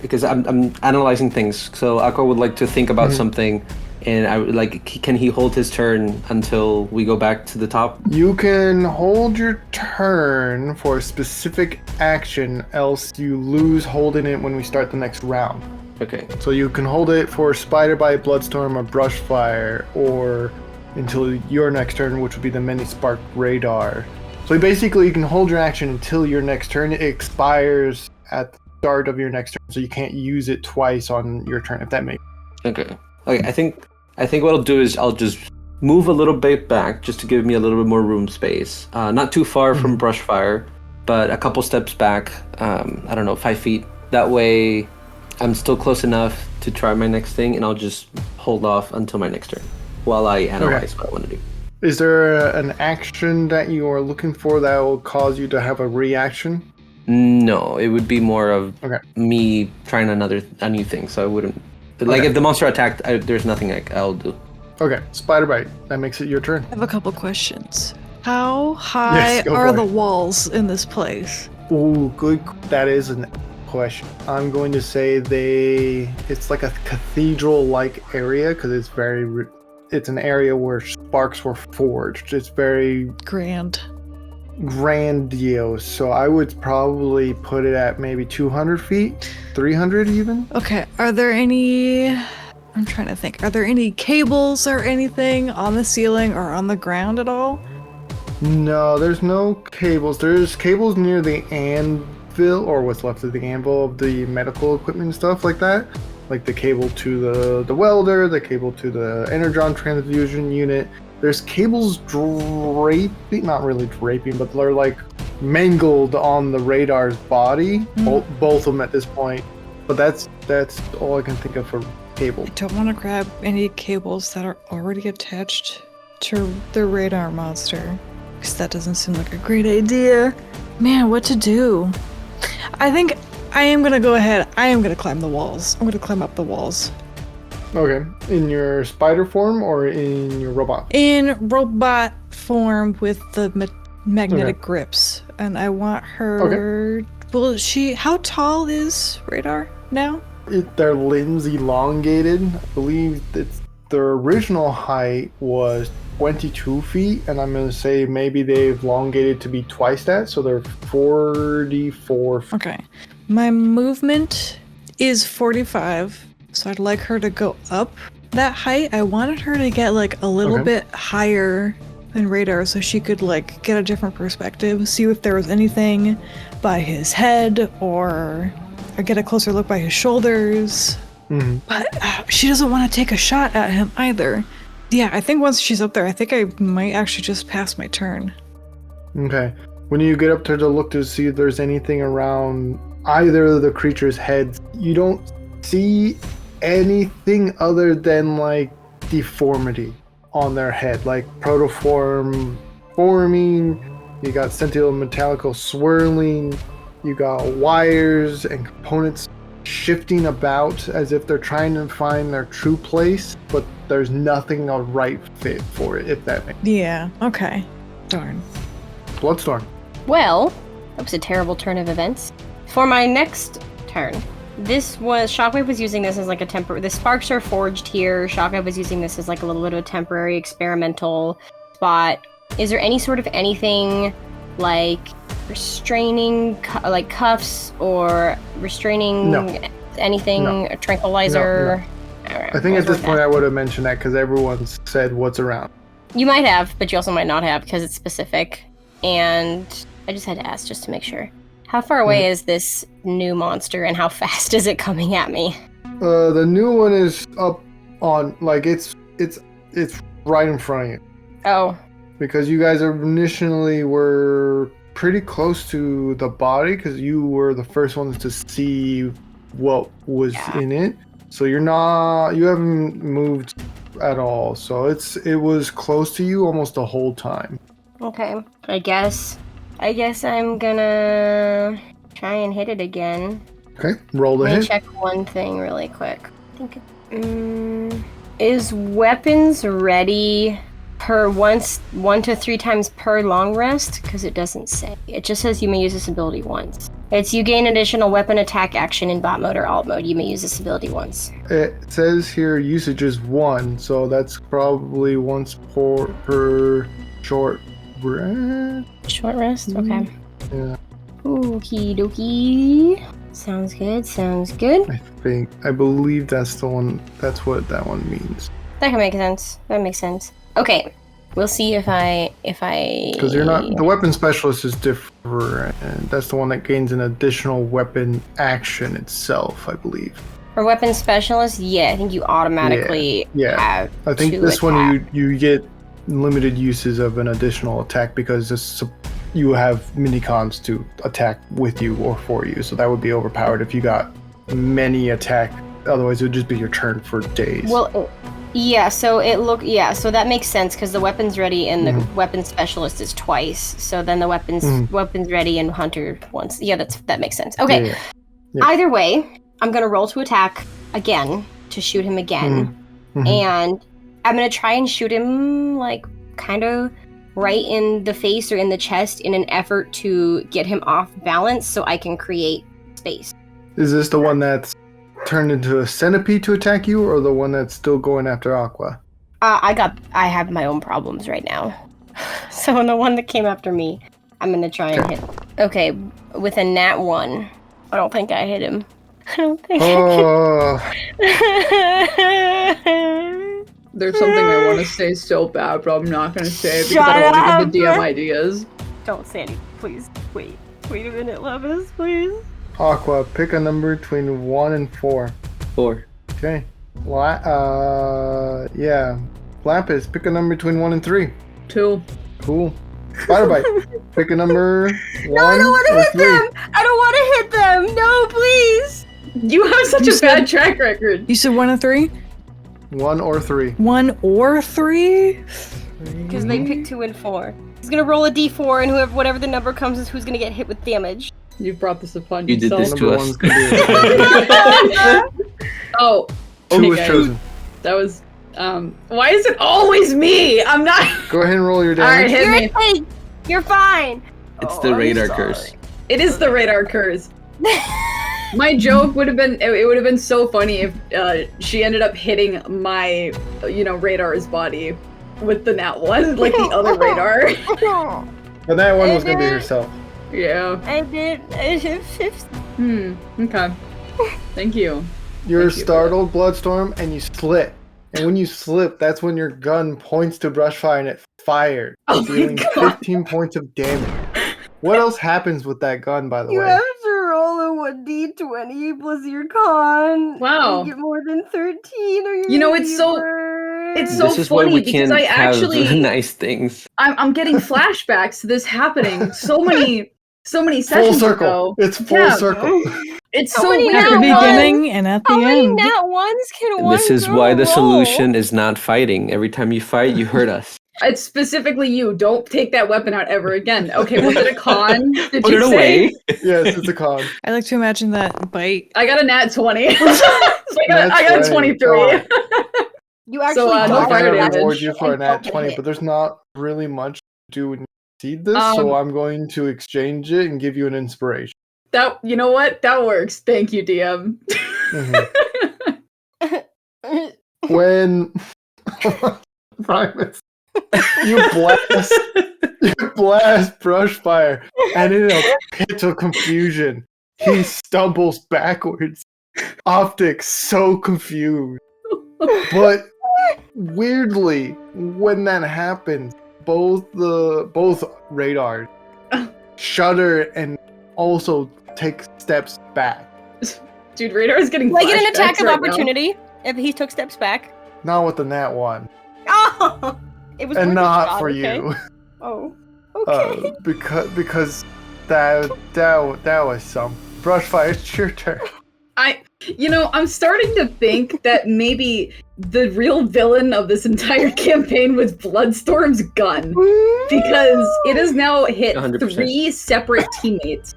because I'm analyzing things, so Aqua would like to think about something, and I would can he hold his turn until we go back to the top? You can hold your turn for a specific action, else you lose holding it when we start the next round. Okay. So you can hold it for Spyder-Byte, Bloodstorm, or Brushfire, or until your next turn, which would be the Mini Spark Radar. So basically, you can hold your action until your next turn. It expires at the start of your next turn, so you can't use it twice on your turn, if that makes sense. Okay. I think what I'll do is I'll just move a little bit back just to give me a little bit more room space. Not too far from Brushfire, but a couple steps back. I don't know, 5 feet. That way, I'm still close enough to try my next thing, and I'll just hold off until my next turn while I analyze what I want to do. Is there an action that you are looking for that will cause you to have a reaction? No, it would be more of me trying a new thing, so I wouldn't... if the monster attacked, there's nothing I'll do. Okay, Spyder-Byte. That makes it your turn. I have a couple questions. How high are the walls in this place? Ooh, good. That is a question. I'm going to say it's like a cathedral-like area because it's an area where sparks were forged. It's very grand. grandiose, so I would probably put it at maybe 200 feet, 300 even. Okay, are there any... I'm trying to think. Are there any cables or anything on the ceiling or on the ground at all? No, there's no cables. There's cables near the anvil, or what's left of the anvil of the medical equipment and stuff like that. Like the cable to the welder, the cable to the energon transfusion unit. There's cables draping, not really draping, but they're like mangled on the radar's body. Both of them at this point. But that's all I can think of for cable. I don't want to grab any cables that are already attached to the radar monster, because that doesn't seem like a great idea. Man, what to do? I think I am going to go ahead. I am going to climb the walls. I'm going to climb up the walls. Okay. In your spider form or in your robot? In robot form with the magnetic grips. And I want her... Okay. Will she... How tall is Radar now? Their limbs elongated. I believe that their original height was 22 feet, and I'm going to say maybe they've elongated to be twice that, so they're 44 feet. Okay. My movement is 45, so I'd like her to go up that height. I wanted her to get like a little bit higher than Radar so she could like get a different perspective, see if there was anything by his head or get a closer look by his shoulders. But she doesn't want to take a shot at him either. Yeah, I think once she's up there, I think I might actually just pass my turn. Okay. When you get up there to look to see if there's anything around either of the creature's heads, you don't see anything other than like deformity on their head, like protoform forming, you got Sentinel Metallico swirling, you got wires and components shifting about as if they're trying to find their true place, but there's nothing a right fit for it, if that makes sense. Yeah, okay. Darn. Bloodstorm. Well, that was a terrible turn of events. For my next turn, Shockwave was using this as like a temporary, the sparks are forged here. Shockwave was using this as like a little bit of a temporary experimental spot. Is there any sort of anything like restraining, like cuffs or restraining anything, a tranquilizer? No. Right, I think at this point I would have mentioned that because everyone's said what's around. You might have, but you also might not have because it's specific. And I just had to ask just to make sure. How far away is this new monster and how fast is it coming at me? The new one is up on, like, it's right in front of you. Oh. Because you guys initially were pretty close to the body because you were the first ones to see what was in it. So you haven't moved at all. So it was close to you almost the whole time. Okay. I guess I'm gonna try and hit it again. Okay, roll the hit. Let me check one thing really quick. I think is weapons ready per 1 to 3 times per long rest? Because it doesn't say. It just says you may use this ability once. It's you gain additional weapon attack action in bot mode or alt mode. You may use this ability once. It says here usage is 1, so that's probably once per short rest. Short rest? Okay. Yeah. Okie dokie. Sounds good. I believe that's the one. That's what that one means. That can make sense. That makes sense. Okay. We'll see if I. Because you're not. The weapon specialist is different. And that's the one that gains an additional weapon action itself, I believe. For weapon specialist, yeah, I think you automatically have. I think this one you get limited uses of an additional attack because you have minicons to attack with you or for you, so that would be overpowered if you got many attack. Otherwise, it would just be your turn for days. Well, yeah. So so that makes sense because the weapons ready and the weapon specialist is twice. So then the weapons ready and hunter once. Yeah, that makes sense. Okay. Yeah. Either way, I'm gonna roll to attack again to shoot him again, and I'm gonna try and shoot him like kind of right in the face or in the chest in an effort to get him off balance so I can create space. Is this the one that's turned into a centipede to attack you, or the one that's still going after Aqua? I have my own problems right now. So the one that came after me. I'm gonna try and hit. Okay, with a nat 1. I don't think I hit him. I don't think. Oh, There's something I want to say so bad, but I'm not going to say it because Shut I don't want to up. give the DM ideas. Don't say anything, please. Wait a minute, Levis, please. Aqua, pick a number between 1 and 4. 4. Okay. Yeah. Lapis, pick a number between 1 and 3. 2. Cool. Spyder-Byte, pick a number 1 No, I don't want to or hit 3. them. I don't want to hit them. No, please. You have such You a bad said- track record. You said 1 and 3? 1 or 3. 1 or 3? Because they picked 2 and 4. He's gonna roll a d4, and whatever the number comes is who's gonna get hit with damage. You brought this upon You did yourself. this to Number us. 1's gonna be Oh, 2 okay, was guys. chosen. That was, why is it always me? I'm not. Go ahead and roll your Alright, damage. hit me. Hey, you're fine. It's the I'm radar sorry. curse. It is the radar curse. My joke would have been, it would have been so funny if she ended up hitting my, radar's body with the nat 1, like the other radar. But that one was gonna be herself. Yeah. I did 50. Okay. Thank you. You're Thank you. startled, Bloodstorm, and you slip. And when you slip, that's when your gun points to Brushfire and it fires, Oh my dealing God. 15 points of damage. What else happens with that gun, by the You way? have to roll a 1d20 plus your con. Wow. You get more than 13 or you're You know, gonna it's be so- burned. it's so This is why funny we because can't I have actually- nice things. I'm getting flashbacks to this happening so many Full sessions circle. ago. It's full Yeah. circle. It's How so many weird. At the nat ones? beginning and at the How many end. nat ones can one This is girl why the roll? solution is not fighting. Every time you fight, you hurt us. It's specifically you. Don't take that weapon out ever again. Okay, was it a con? Did Put you it say? away. Yes, it's a con. I like to imagine that Bite. I got a nat 20. So I got a 23. You actually no I'm don't not fire gonna damage. reward you for a nat Okay. 20, but there's not really much to do when you see this, so I'm going to exchange it and give you an inspiration. That, you know what? That works. Thank you, DM. Mhm. When Primus, you blast Brushfire, and in a pit of confusion, he stumbles backwards. Optics so confused. But weirdly, when that happens, both radars shudder and also take steps back. Dude, Radar is getting Like an flashbacks attack of right now. opportunity if he took steps back. Not with the nat 1. Oh, it was And worth a not shot, for okay? you. Oh, okay. Because that was some. Brushfire, it's your turn. I'm starting to think that maybe the real villain of this entire campaign was Bloodstorm's gun. Because it has now hit 100%. 3 separate teammates.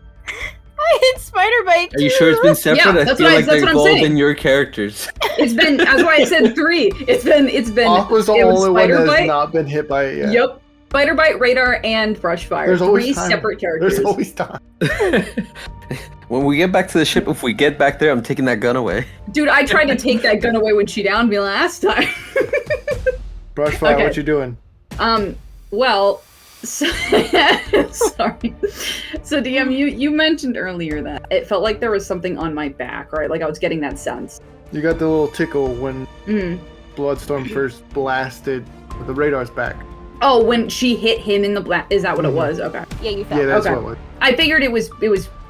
I hit Spyder-Byte. Are you sure it's been separate? Yeah, I that's feel what I- like that's they're what I'm involved saying. in your characters. It's been, that's why I said 3. It's been Aqua's the it was only one that has Spyder-Byte. not been hit by it yet. Yep. Spyder-Byte, Radar, and Brushfire. There's 3 always time. separate characters. There's always time. When we get back to the ship, if we get back there, I'm taking that gun away. Dude, I tried to take that gun away when she downed me last time. Brushfire, Okay. what you doing? Well, so, sorry. So DM, you mentioned earlier that it felt like there was something on my back, right? Like I was getting that sense. You got the little tickle when Mm. Bloodstorm first blasted with the radar's back. Oh, when she hit him in the black. Is that what it was? Okay. Yeah, you fell. Yeah, that's Okay. what it was. I figured it was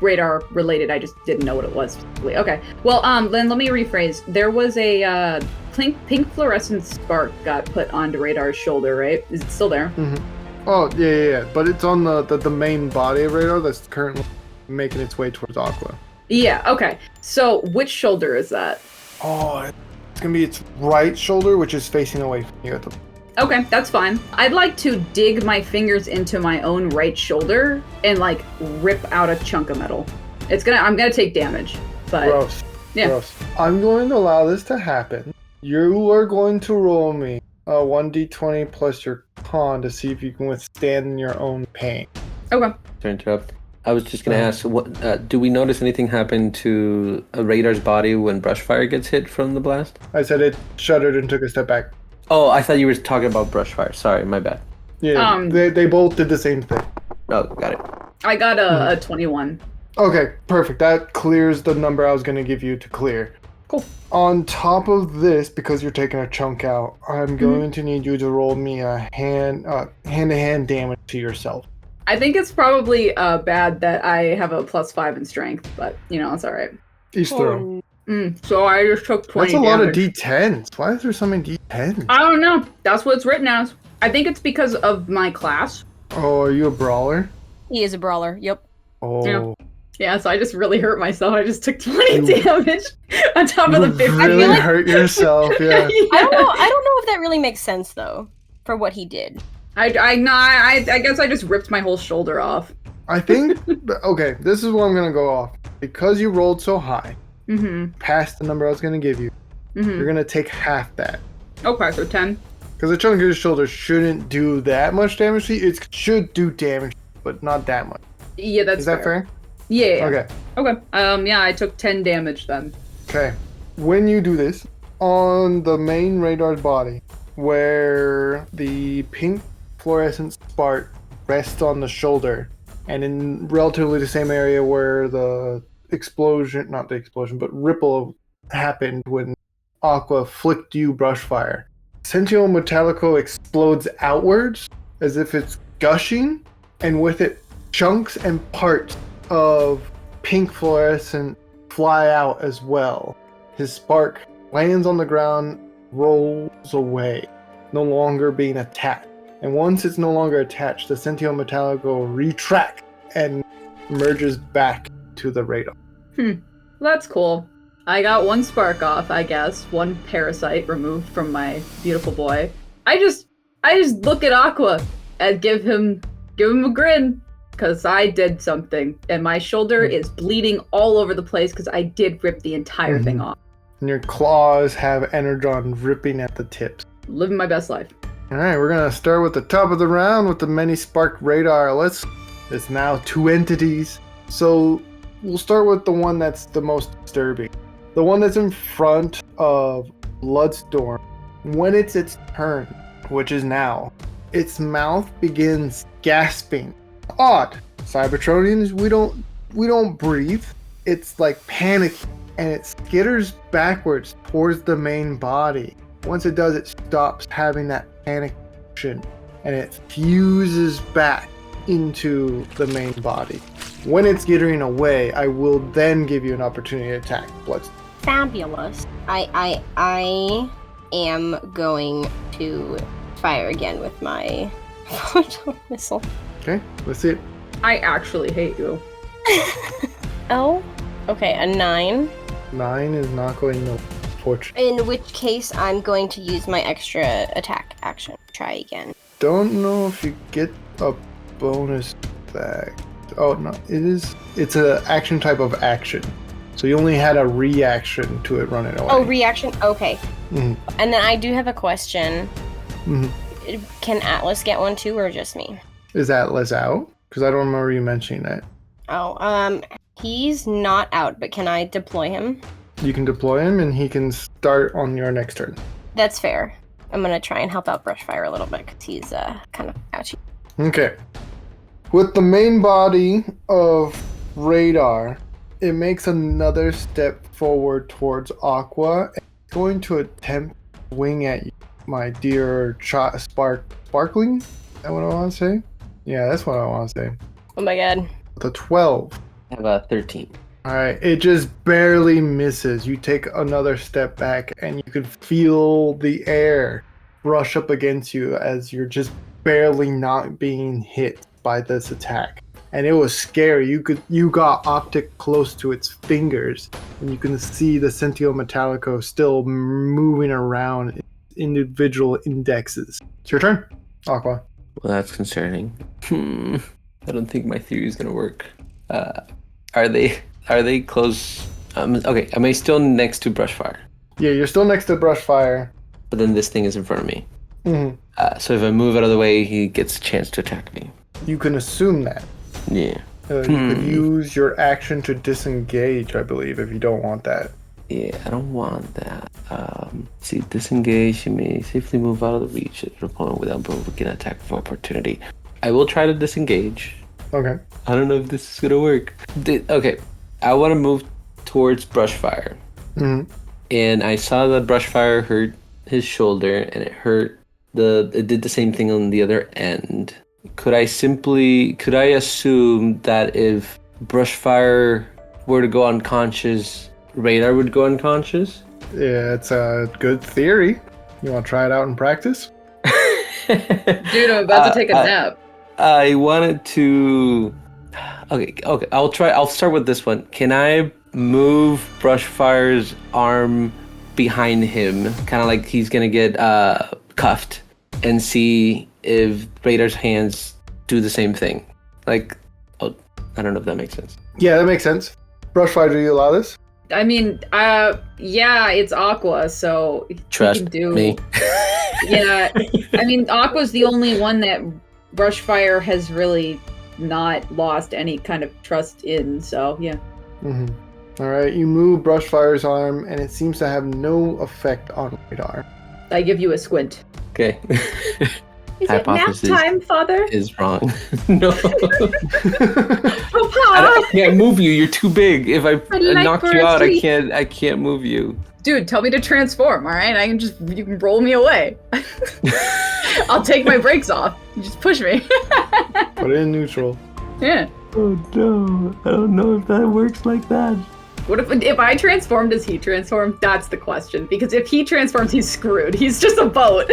radar related. I just didn't know what it was specifically. Okay. Well, then let me rephrase. There was a pink fluorescent spark got put onto Radar's shoulder, right? Is it still there? Oh, yeah. But it's on the main body of radar that's currently making its way towards Aqua. Yeah. Okay. So which shoulder is that? Oh, it's going to be its right shoulder, which is facing away from you. Okay, that's fine. I'd like to dig my fingers into my own right shoulder and like rip out a chunk of metal. I'm gonna take damage, but Gross. yeah. Gross. I'm going to allow this to happen. You are going to roll me a 1d20 plus your con to see if you can withstand your own pain. Okay. To interrupt. I was just gonna ask, what do we notice anything happen to a Radar's body when Brushfire gets hit from the blast? I said it shuddered and took a step back. Oh, I thought you were talking about Brushfire. Sorry, my bad. Yeah, they both did the same thing. Oh, got it. I got a 21. Okay, perfect. That clears the number I was going to give you to clear. Cool. On top of this, because you're taking a chunk out, I'm going to need you to roll me a hand-to-hand damage to yourself. I think it's probably bad that I have a +5 in strength, but it's all right. Each throw. So I just took 20 That's a lot of damage. D10s. Why is there so many D10s? I don't know. That's what it's written as. I think it's because of my class. Oh, are you a brawler? He is a brawler. Yep. Oh. Yeah, so I just really hurt myself. I just took 20 damage on top of the You 50. really hurt yourself, yeah. I don't know if that really makes sense though, for what he did. I guess I just ripped my whole shoulder off. I think, okay, this is what I'm going to go off. Because you rolled so high, past the number I was going to give you, you're going to take half that. Okay, so 10. Because a chunk of your shoulder shouldn't do that much damage to you. It should do damage, but not that much. Yeah, that's Is that fair? Yeah. Okay. Okay. Yeah, I took 10 damage then. Okay. When you do this, on the main radar's body, where the pink fluorescent spark rests on the shoulder, and in relatively the same area where the ripple happened when Aqua flicked you Brushfire. Sentio Metallico explodes outwards as if it's gushing, and with it, chunks and parts of pink fluorescent fly out as well. His spark lands on the ground, rolls away, no longer being attached. And once it's no longer attached, the Sentio Metallico retracts and merges back to the radar. That's cool. I got one spark off, I guess. One parasite removed from my beautiful boy. I just look at Aqua and give him a grin. Because I did something, and my shoulder is bleeding all over the place because I did rip the entire thing off. And your claws have energon ripping at the tips. Living my best life. Alright, we're going to start with the top of the round with the many spark radar. It's now 2 entities. So we'll start with the one that's the most disturbing. The one that's in front of Bloodstorm. When it's its turn, which is now, its mouth begins gasping. Odd. Cybertronians, we don't breathe. It's like panic, and it skitters backwards towards the main body. Once it does, it stops having that panic action, and it fuses back into the main body. When it's skittering away, I will then give you an opportunity to attack Bloodstorm. Fabulous. I am going to fire again with my photon missile. Okay, let's see it. I actually hate you. Oh, okay, a 9. 9 is not going to torch. In which case, I'm going to use my extra attack action. Try again. Don't know if you get a bonus back. Oh no, it's an action type of action. So you only had a reaction to it running away. Oh, reaction? Okay. Mhm. And then I do have a question. Mhm. Can Atlas get one too, or just me? Is Atlas out? Because I don't remember you mentioning that. Oh, he's not out, but can I deploy him? You can deploy him, and he can start on your next turn. That's fair. I'm gonna try and help out Brushfire a little bit, because he's kind of ouchy. Okay. With the main body of radar, it makes another step forward towards Aqua, and it's going to attempt to swing at you, my dear Sparkling? Is that what I want to say? Yeah, that's what I want to say. Oh my god. The 12. I have a 13. Alright, it just barely misses. You take another step back, and you can feel the air rush up against you as you're just barely not being hit by this attack. And it was scary. You got optic close to its fingers, and you can see the Sentio Metallico still moving around its individual indexes. It's your turn, Aqua. Well, that's concerning. I don't think my theory is gonna work. Are they close? Okay, am I still next to Brushfire? Yeah, you're still next to Brushfire. But then this thing is in front of me. Mm-hmm. So if I move out of the way, he gets a chance to attack me. You can assume that. Yeah. You could use your action to disengage, I believe, if you don't want that. Yeah, I don't want that. See, disengage. You may safely move out of the reach of your opponent without provoking an attack of opportunity. I will try to disengage. Okay. I don't know if this is gonna work. Okay, I want to move towards Brushfire. Mhm. And I saw that Brushfire hurt his shoulder, and it did the same thing on the other end. Could I assume that if Brushfire were to go unconscious, Radar would go unconscious? Yeah, it's a good theory. You want to try it out in practice? Dude, I'm about to take a nap. I wanted to. Okay. I'll start with this one. Can I move Brushfire's arm behind him, kind of like he's gonna get cuffed, and see if Radar's hands do the same thing? Like, I don't know if that makes sense. Yeah, that makes sense. Brushfire, do you allow this? I mean, yeah, it's Aqua, so he Trust can do. me. Yeah, I mean, Aqua's the only one that Brushfire has really not lost any kind of trust in. So yeah. Mm-hmm. All right, you move Brushfire's arm, and it seems to have no effect on Radar. I give you a squint. Okay. Is it nap time, Father? Is wrong. No. Papa! I can't move you. You're too big. If I like knock for you a out, treat. I can't move you. Dude, tell me to transform, all right? You can roll me away. I'll take my brakes off. You just push me. Put it in neutral. Yeah. Oh no! I don't know if that works like that. What if I transform, does he transform? That's the question. Because if he transforms, he's screwed. He's just a boat.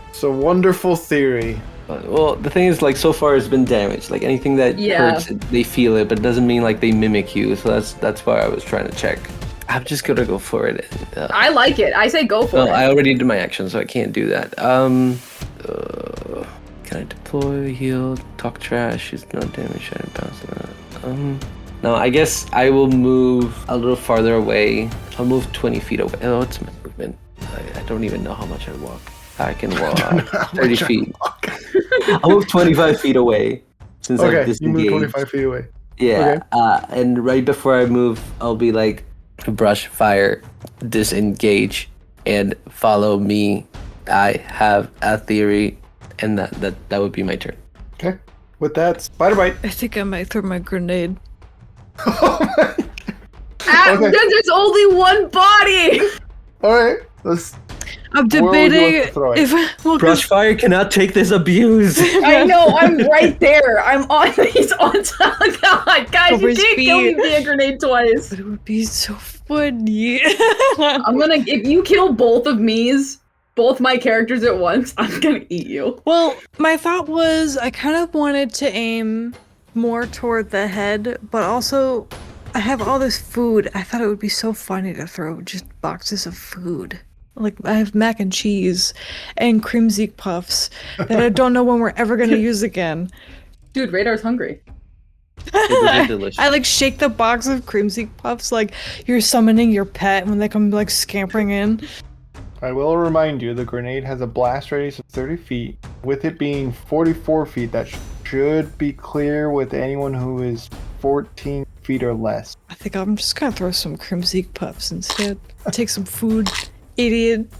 It's a wonderful theory. Well, the thing is, like, so far it's been damaged. Like, anything that hurts, they feel it, but it doesn't mean like they mimic you. So that's why I was trying to check. I'm just gonna go for it. I like it. I say go for it. I already did my action, so I can't do that. Can I deploy, heal, talk trash, use no damage, shatter, bounce? No, I guess I will move a little farther away. I'll move 20 feet away. Oh, it's my movement. I don't even know how much I walk. I can walk 30 feet. I'll move 25 feet away since I've Okay, you disengaged. move 25 feet away. Yeah, and right before I move, I'll be like, Brushfire, disengage, and follow me. I have a theory, and that would be my turn. Okay. With that, Spyder-Byte. I think I might throw my grenade. Okay. There's only one body! All right. Let's. I'm Where would you like to debating throw it? if well, 'cause- Brushfire cannot take this abuse. I know, I'm right there. He's on top. God, guys, Over you his can't kill me feet. via grenade twice. But it would be so funny. If you kill both my characters at once, I'm gonna eat you. Well, my thought was I kind of wanted to aim more toward the head, but also I have all this food. I thought it would be so funny to throw just boxes of food. Like, I have mac and cheese and creamsicle puffs that I don't know when we're ever going to use again. Dude, Radar's hungry. It was delicious. I like shake the box of creamsicle puffs like you're summoning your pet when they come like scampering in. I will remind you, the grenade has a blast radius of 30 feet. With it being 44 feet, that should be clear with anyone who is 14 feet or less. I think I'm just going to throw some creamsicle puffs instead. Take some food. Idiot.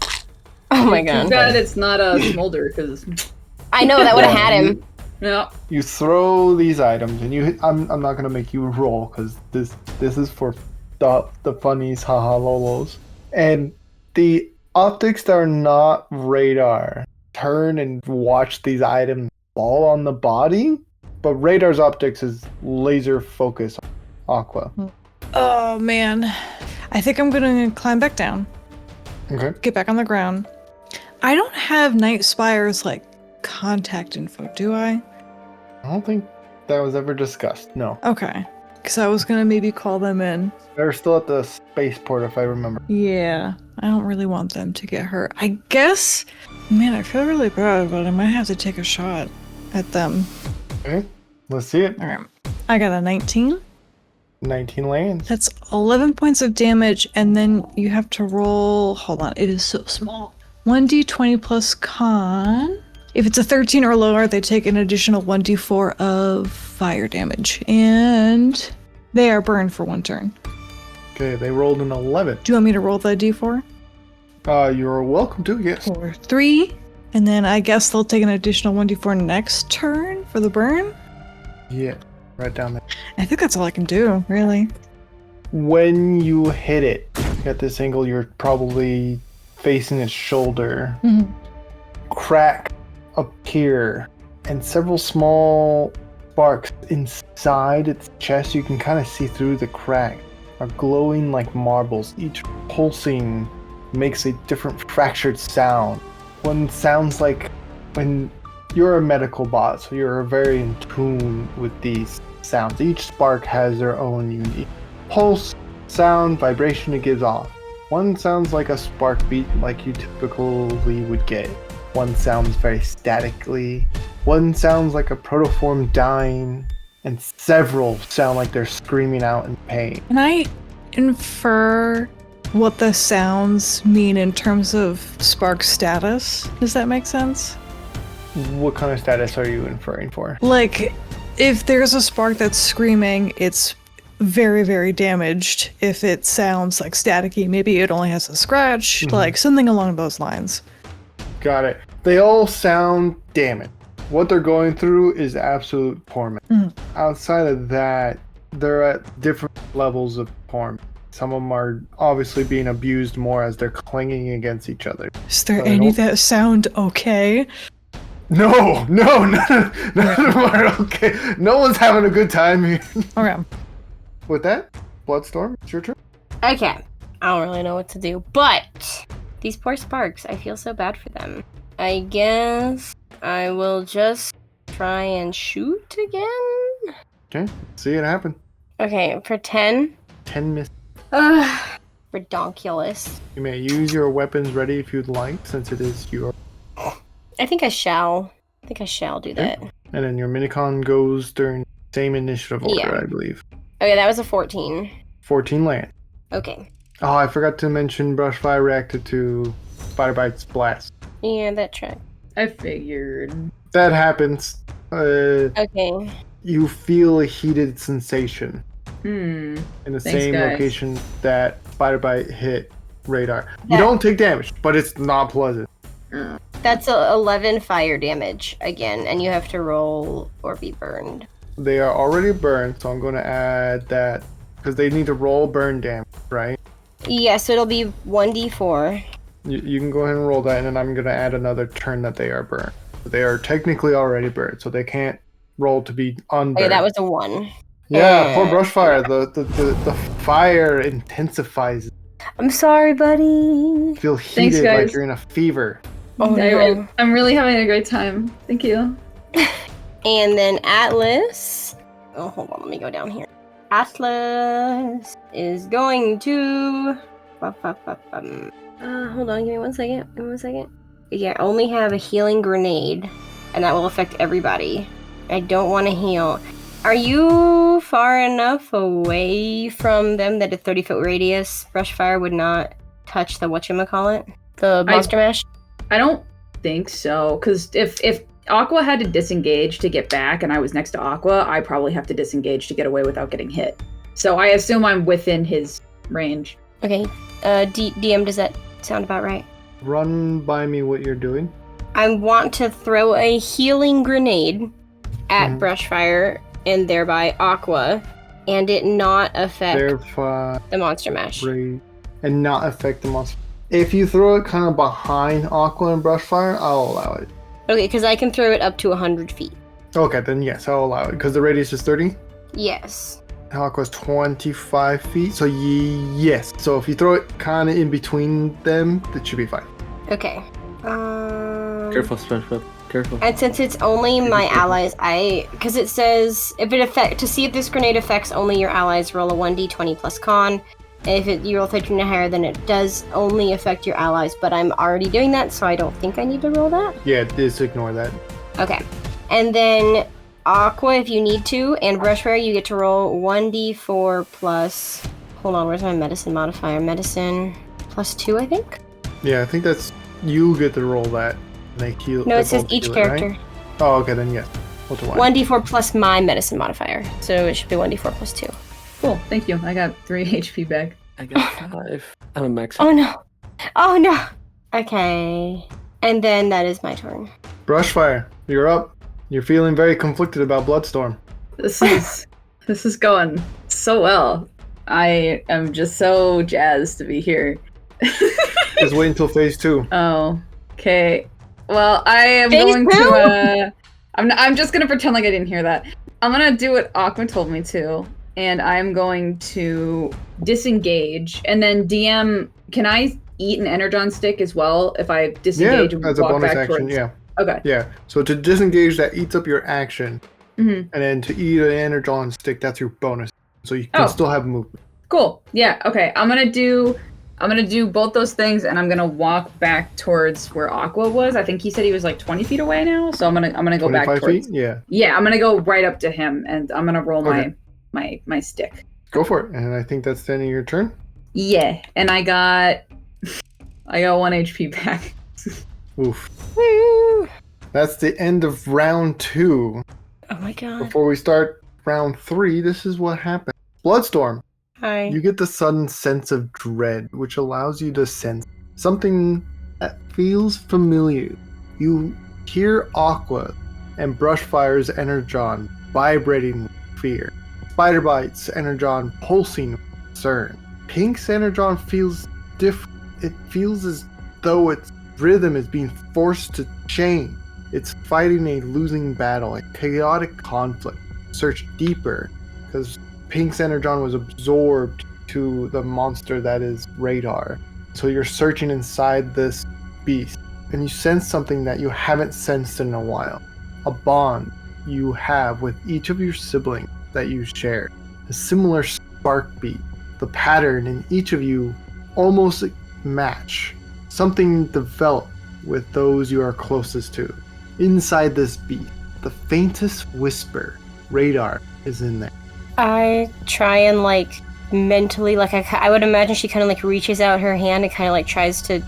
Oh my Too god. bad it's not a smolder, because I know, that would have had him. yeah. You throw these items, and I'm not gonna make you roll because this is for the funnies, haha lolos, and the optics that are not Radar turn and watch these items fall on the body, but Radar's optics is laser focus on Aqua. Oh man. I think I'm going to climb back down. Okay. Get back on the ground. I don't have Night Spire's like contact info, do I? I don't think that was ever discussed. No, Okay. Because I was going to maybe call them in. they're still at the spaceport if I remember. Yeah. I don't really want them to get hurt. I guess, man, I feel really bad, but I might have to take a shot at them. Okay, let's see it. All right. I got a 19. 19 lands. That's 11 points of damage, and then you have to roll. Hold on, it is so small. 1d20 plus con. If it's a 13 or lower, they take an additional 1d4 of fire damage, and they are burned for 1 turn. Okay, they rolled an 11. Do you want me to roll the d4? You're welcome to, yes. 4, 3, and then I guess they'll take an additional 1d4 next turn for the burn. Yeah, right down there. I think that's all I can do, really. When you hit it at this angle, you're probably facing its shoulder. Mhm. Crack appear, and several small sparks inside its chest. You can kind of see through the crack. Are glowing like marbles. Each pulsing makes a different fractured sound. One sounds like when you're a medical bot, so you're very in tune with these sounds. Each spark has their own unique pulse, sound, vibration it gives off. One sounds like a spark beat like you typically would get. One sounds very statically. One sounds like a protoform dying. And several sound like they're screaming out in pain. Can I infer what the sounds mean in terms of spark status? Does that make sense? What kind of status are you inferring for? Like, if there's a spark that's screaming, it's very, very damaged. If it sounds like staticky, maybe it only has a scratch, like something along those lines. Got it. They all sound damaged. What they're going through is absolute torment. Outside of that, they're at different levels of torment. Some of them are obviously being abused more as they're clanging against each other. Is there any that sound okay? No, none of them are okay. No one's having a good time here. Okay. With that, Bloodstorm, it's your turn. Okay. I don't really know what to do, but these poor sparks, I feel so bad for them. I guess I will just try and shoot again. Okay, see it happen. Okay, for 10. 10 miss. Redonkulous. You may use your weapons ready if you'd like, since it is your... I think I shall do that. And then your minicon goes during same initiative order, I believe. Okay, that was a 14. 14 land. Okay. Oh, I forgot to mention Brushfire reacted to Spyder-Byte's blast. Yeah, that track. I figured. That happens. Okay. You feel a heated sensation In the same location that Spyder-Byte hit radar. You Yeah. don't take damage, but it's not pleasant. That's 11 fire damage again, and you have to roll or be burned. They are already burned, so I'm going to add that because they need to roll burn damage, right? Yeah, so it'll be 1d4. You can go ahead and roll that, and then I'm going to add another turn that they are burned. They are technically already burned, so they can't roll to be unburned. Okay, that was a 1. Yeah, poor Brushfire. The fire intensifies. I'm sorry, buddy. You feel heated guys. like you're in a fever. Oh, no. I'm really having a great time. Thank you. And then Atlas. Oh, hold on. Let me go down here. Atlas is going to... hold on. Give me 1 second. Yeah, I only have a healing grenade, and that will affect everybody. I don't want to heal. Are you far enough away from them that a 30-foot radius Brushfire would not touch the whatchamacallit? The Monster Mash? I don't think so, because if Aqua had to disengage to get back and I was next to Aqua, I probably have to disengage to get away without getting hit. So I assume I'm within his range. Okay. DM, does that sound about right? Run by me what you're doing. I want to throw a healing grenade at Brushfire and thereby Aqua, and it not affect the Monster Mash. And not affect the monster. If you throw it kind of behind Aqua and Brushfire, I'll allow it. Okay, because I can throw it up to 100 feet. Okay, then yes, I'll allow it. Because the radius is 30? Yes. Aqua's 25 feet, so yes. So if you throw it kind of in between them, that should be fine. Okay. Careful, SpongeBob. Careful. And since it's only my allies, because it says to see if this grenade affects only your allies, roll a 1d20 plus con. And if you roll 13 or higher, then it does only affect your allies. But I'm already doing that, so I don't think I need to roll that. Yeah, just ignore that. Okay. And then Aqua, if you need to, and Brushfire, you get to roll 1d4 plus... Hold on, where's my medicine modifier? Medicine plus 2, I think? Yeah, I think that's... You get to roll that. They heal. No, they it says both each heal it, character. right? Oh, okay, then yes. What's the 1d4 plus my medicine modifier. So it should be 1d4 plus 2. Cool, thank you. I got 3 HP back. I got 5. I'm a max. Oh no! Oh no! Okay. And then that is my turn. Brushfire, you're up. You're feeling very conflicted about Bloodstorm. This is going so well. I am just so jazzed to be here. Just wait until phase 2. Oh, okay. Well, I am Phase going 2? to. I'm just gonna pretend like I didn't hear that. I'm gonna do what Aqua told me to, and I'm going to disengage. And then DM, can I eat an energon stick as well if I disengage and as a walk bonus back action, towards? yeah. Okay. Yeah, so to disengage, that eats up your action. Mm-hmm. And then to eat an energon stick, that's your bonus. So you can still have movement. Cool. Yeah. Okay. I'm gonna do both those things, and I'm gonna walk back towards where Aqua was. I think he said he was like 20 feet away now, so I'm gonna go back 25 towards. feet? Yeah. Yeah. I'm gonna go right up to him, and I'm gonna roll Okay. my stick. Go for it. And I think that's the end of your turn. Yeah. And I got 1 HP back. Oof. Woo! That's the end of round 2. Oh my god. Before we start round 3, this is what happened. Bloodstorm. Hi. You get the sudden sense of dread, which allows you to sense something that feels familiar. You hear Aqua and Brushfire's energon vibrating with fear. Spyder-Byte's energon pulsing with concern. Pink's energon feels different. It feels as though its rhythm is being forced to change. It's fighting a losing battle, a chaotic conflict. Search deeper, because Pink's energon was absorbed to the monster that is Radar. So you're searching inside this beast, and you sense something that you haven't sensed in a while. A bond you have with each of your siblings that you share. A similar spark beat. The pattern in each of you almost match. Something developed with those you are closest to. Inside this beast, the faintest whisper, Radar, is in there. I try and mentally, I would imagine she kind of reaches out her hand and kind of tries to,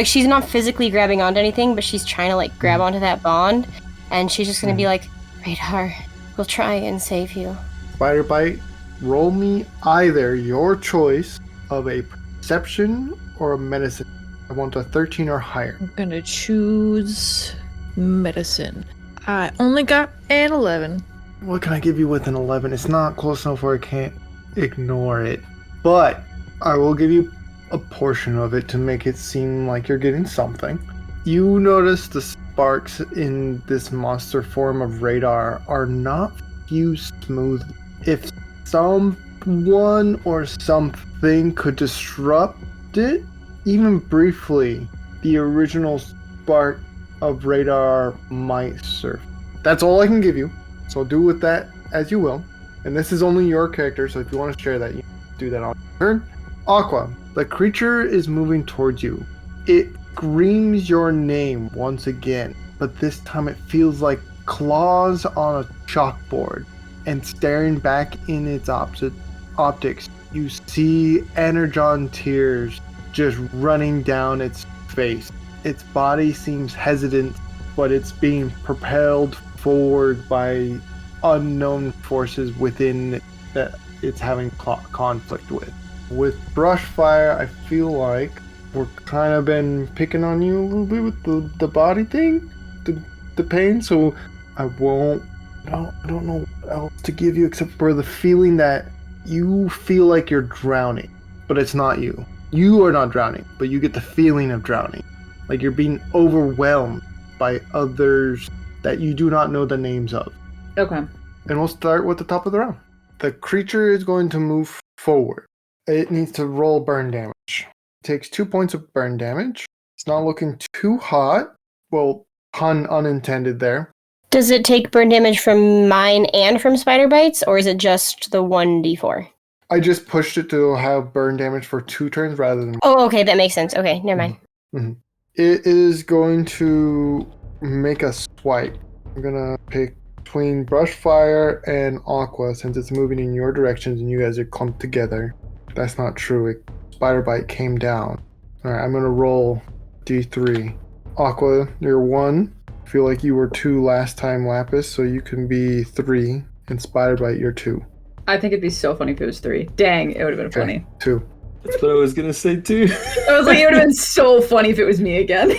she's not physically grabbing onto anything, but she's trying to grab onto that bond, and she's just gonna be like, Radar, we'll try and save you. Spyder-Byte, roll me either your choice of a perception or a medicine. I want a 13 or higher. I'm gonna choose medicine. I only got an 11. What can I give you with an 11? It's not close enough where I can't ignore it. But I will give you a portion of it to make it seem like you're getting something. You notice the sparks in this monster form of Radar are not fused smoothly. If someone or something could disrupt it, even briefly, the original spark of Radar might surf. That's all I can give you. So do with that as you will. And this is only your character, so if you want to share that, you do that on your turn. Aqua, the creature is moving towards you. It screams your name once again, but this time it feels like claws on a chalkboard. And staring back in its optics, you see energon tears just running down its face. Its body seems hesitant, but it's being propelled forward by unknown forces within it that it's having conflict with. With Brushfire, I feel like we're kind of been picking on you a little bit with the body thing, the pain, so I don't know what else to give you except for the feeling that you feel like you're drowning, but it's not you. You are not drowning, but you get the feeling of drowning. Like you're being overwhelmed by others that you do not know the names of. Okay. And we'll start with the top of the round. The creature is going to move forward. It needs to roll burn damage. It takes 2 points of burn damage. It's not looking too hot. Well, pun unintended there. Does it take burn damage from mine and from Spyder-Bytes, or is it just the 1d4? I just pushed it to have burn damage for 2 turns rather than... Oh, okay, that makes sense. Okay, never mind. Mm-hmm. It is going to make a swipe. I'm going to pick between Brushfire and Aqua since it's moving in your directions and you guys are clumped together. That's not true. Spyder-Byte came down. Alright, I'm going to roll D3. Aqua, you're 1. I feel like you were 2 last time, Lapis, so you can be 3. And Spyder-Byte, you're 2. I think it'd be so funny if it was 3. Dang, it would have been funny. 2. That's what I was gonna say too. I was like, it would have been so funny if it was me again.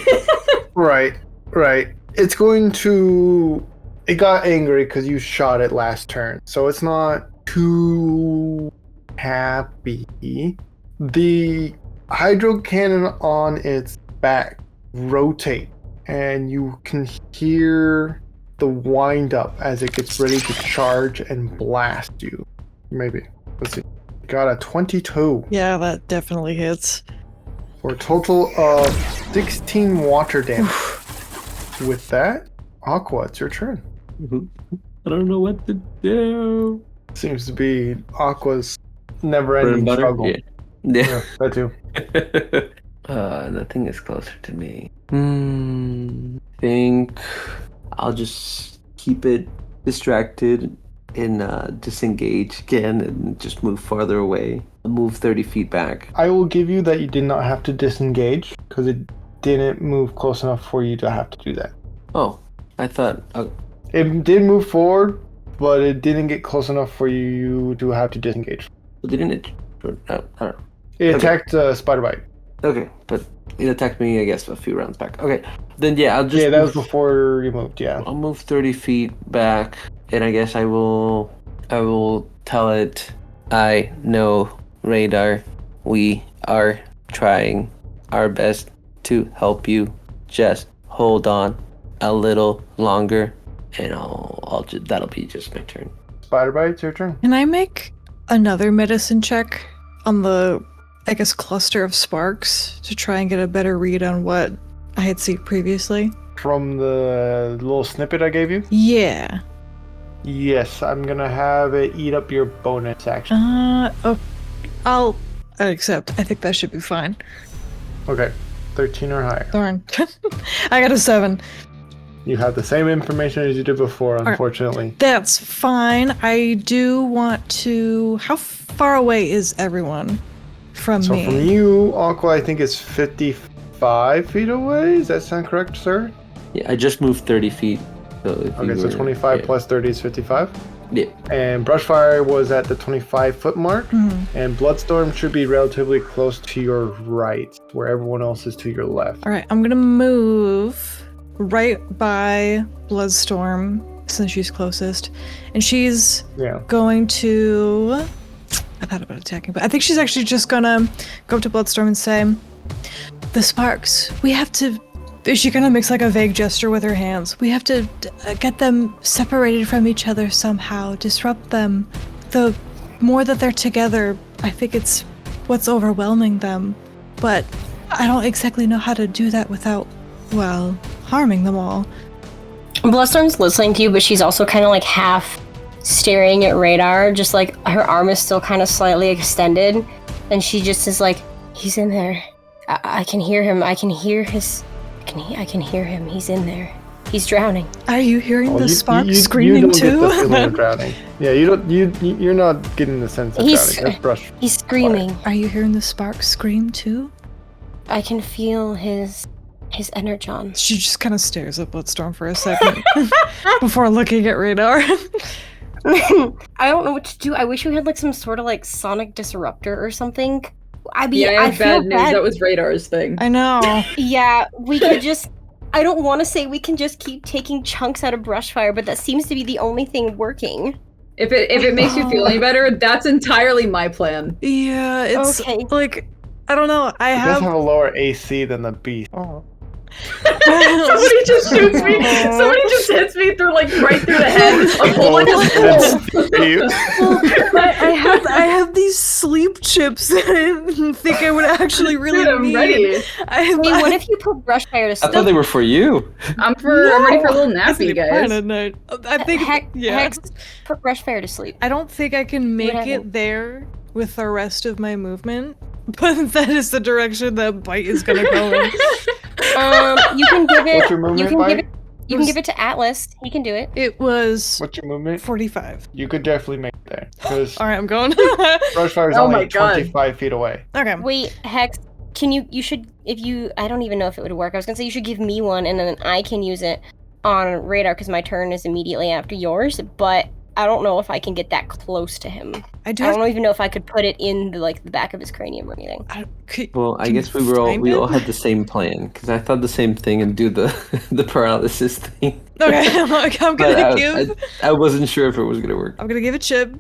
Right. It's going to it got angry because you shot it last turn, so it's not too happy. The hydro cannon on its back rotate, and you can hear the wind up as it gets ready to charge and blast you. Maybe. Let's see. Got a 22 Yeah, that definitely hits. for a total of 16 water damage. With that, Aqua, it's your turn. I don't know what to do. Seems to be Aqua's never-ending struggle. Yeah. Yeah, that too. Nothing is closer to me. Think I'll just keep it distracted and disengage again and just move farther away. I'll move 30 feet back. I will give you that you did not have to disengage because it didn't move close enough for you to have to do that. Oh, I thought. It did move forward, but it didn't get close enough for you to have to disengage. Didn't it? I don't know. It attacked Spyder-Byte. Okay, but it attacked me, I guess, a few rounds back. Okay, then yeah, I'll just. Yeah, that was before you moved. Yeah. I'll move 30 feet back, and I guess I will tell it. I know, radar. We are trying our best to help you. Just hold on a little longer, and I'll just, that'll be just my turn. Spyder-Byte, it's your turn. Can I make another medicine check on the, I guess, cluster of sparks to try and get a better read on what I had seen previously? From the little snippet I gave you? Yeah. Yes, I'm gonna have it eat up your bonus action. Oh, I'll accept. I think that should be fine. Okay, 13 or higher. Darn. I got a 7. You have the same information as you did before, unfortunately. That's fine. I do want to... How far away is everyone from me? So from you, Aqua, I think is 55 feet away. Does that sound correct, sir? Yeah, I just moved 30 feet. So Okay, so 25 plus 30 is 55. Yeah. And Brushfire was at the 25-foot mark. And Bloodstorm should be relatively close to your right, where everyone else is to your left. All right, I'm going to move right by Bloodstorm since she's closest. And she's going to... I thought about attacking, but I think she's actually just going to go up to Bloodstorm and say, the sparks, we have to... Is she gonna mix like a vague gesture with her hands? We have to get them separated from each other somehow, disrupt them. The more that they're together, I think it's what's overwhelming them. But I don't exactly know how to do that without, well, harming them all. Bloodstorm's listening to you, but she's also kind of like half staring at Radar, just like her arm is still kind of slightly extended, and she just is like, he's in there. I can hear him. I can hear him. He's in there. He's drowning. Are you hearing the sparks screaming too? You don't get the feeling of drowning. Yeah, you're not getting the sense of drowning. That's brush. He's screaming. Are you hearing the sparks scream too? I can feel his energon. She just kind of stares at Bloodstorm for a second before looking at Radar. I don't know what to do. I wish we had like some sort of like sonic disruptor or something. I mean, I have feel bad news. That was Radar's thing. I know. Yeah, we could just... I don't want to say we can just keep taking chunks out of Brushfire, but that seems to be the only thing working. If it makes you feel any better, that's entirely my plan. Yeah, it's like, I don't know. It does have a lower AC than the beast. Somebody just shoots me. Somebody just hits me through right through the head. A bullet I have these sleep chips that I didn't think I would actually really I'm need. ready. What if you put Brushfire to sleep? I thought they were for you. I'm ready for a little nappy, guys. I think Hex, put Brushfire to sleep. I don't think I can make it there with the rest of my movement, but that is the direction that Byte is gonna go in. You can give it. What's your movement, You can give it to Atlas. He can do it. It was. What's your movement? 45. You could definitely make it there. Because all right, I'm going. Brushfire is only 25 feet away. Okay. Wait, Hex. You should, I don't even know if it would work. I was gonna say you should give me one, and then I can use it on Radar because my turn is immediately after yours. But I don't know if I can get that close to him. I don't even know if I could put it in the back of his cranium or anything. Well, I guess we all had the same plan because I thought the same thing and do the paralysis thing. Okay, I'm But gonna give. I wasn't sure if it was gonna work. I'm gonna give a chip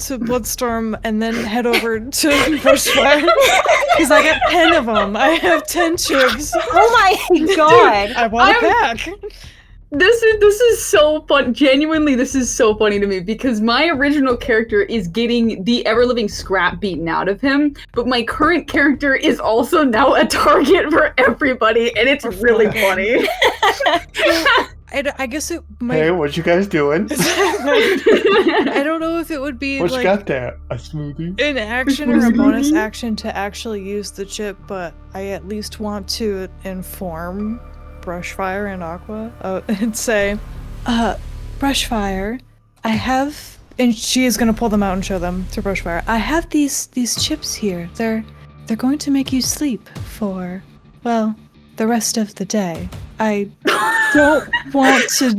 to Bloodstorm and then head over to Brushfire because I got 10 of them. I have 10 chips. Oh my god! I want a pack. This is so fun. Genuinely, this is so funny to me because my original character is getting the ever-living scrap beaten out of him, but my current character is also now a target for everybody, and it's really funny. I guess it might. Hey, what you guys doing? I don't know if it would be What you like got there? A smoothie? an action or a bonus action to actually use the chip, but I at least want to inform Brushfire and Aqua and say, Brushfire, I have, and she is gonna pull them out and show them to Brushfire. I have these chips here. They're going to make you sleep for, well, the rest of the day. I don't want to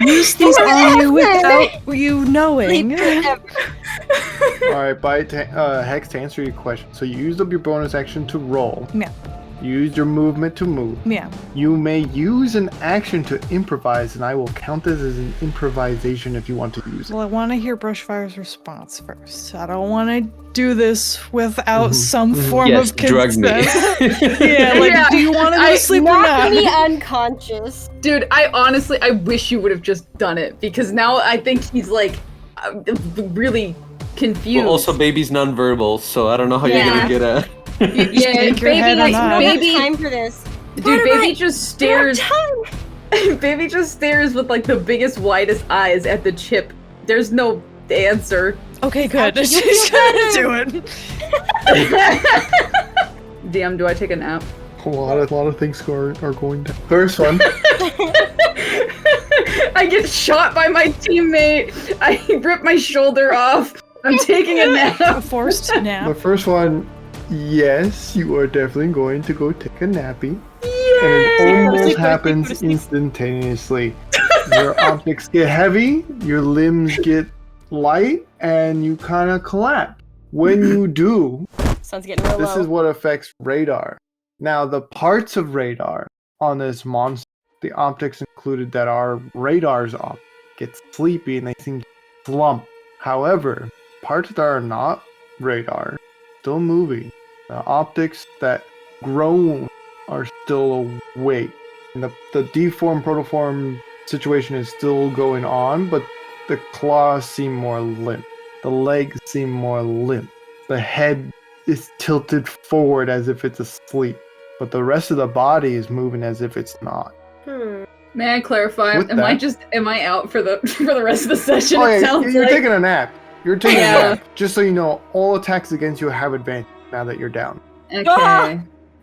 use these on you without you knowing. Alright, Hex, to answer your question. So you used up your bonus action to roll. Yeah. You used your movement to move. Yeah. You may use an action to improvise, and I will count this as an improvisation if you want to use it. Well, I want to hear Brushfire's response first. I don't want to do this without some form Yes, of drug me. consent. Yeah, like, Yeah, do you want to go to sleep or Knock not? me unconscious. Dude, I wish you would have just done it because now I think he's like really confused. Well, also, baby's nonverbal, so I don't know how you're gonna get a. Yeah, shake your head or baby, not. I don't baby, have time for this. dude, baby just stares. Baby just stares with like the biggest, widest eyes at the chip. There's no answer. Okay, good. You'll She's feel gonna do it. Damn, do I take a nap? A lot of things are going down. First one. I get shot by my teammate. I rip my shoulder off. I'm taking a A nap. forced The nap. first one, yes, you are definitely going to go take a nappy. And it Go to almost sleep, happens instantaneously. Your optics get heavy, your limbs get light, and you kind of collapse. When you do, Sun's getting real this low. is what affects radar. Now, the parts of radar on this monster, the optics included that are radar's op, get sleepy and they seem to slump. However, parts that are not radar, still moving. The optics that groan are still awake. And the deform protoform situation is still going on, but the claws seem more limp. The legs seem more limp. The head is tilted forward as if it's asleep. But the rest of the body is moving as if it's not. May I clarify? With Am I out for the rest of the session? Oh It yeah, sounds you're like. taking a nap. You're taking Yeah. a nap. Just so you know, all attacks against you have advantage now that you're down. Okay. Ah!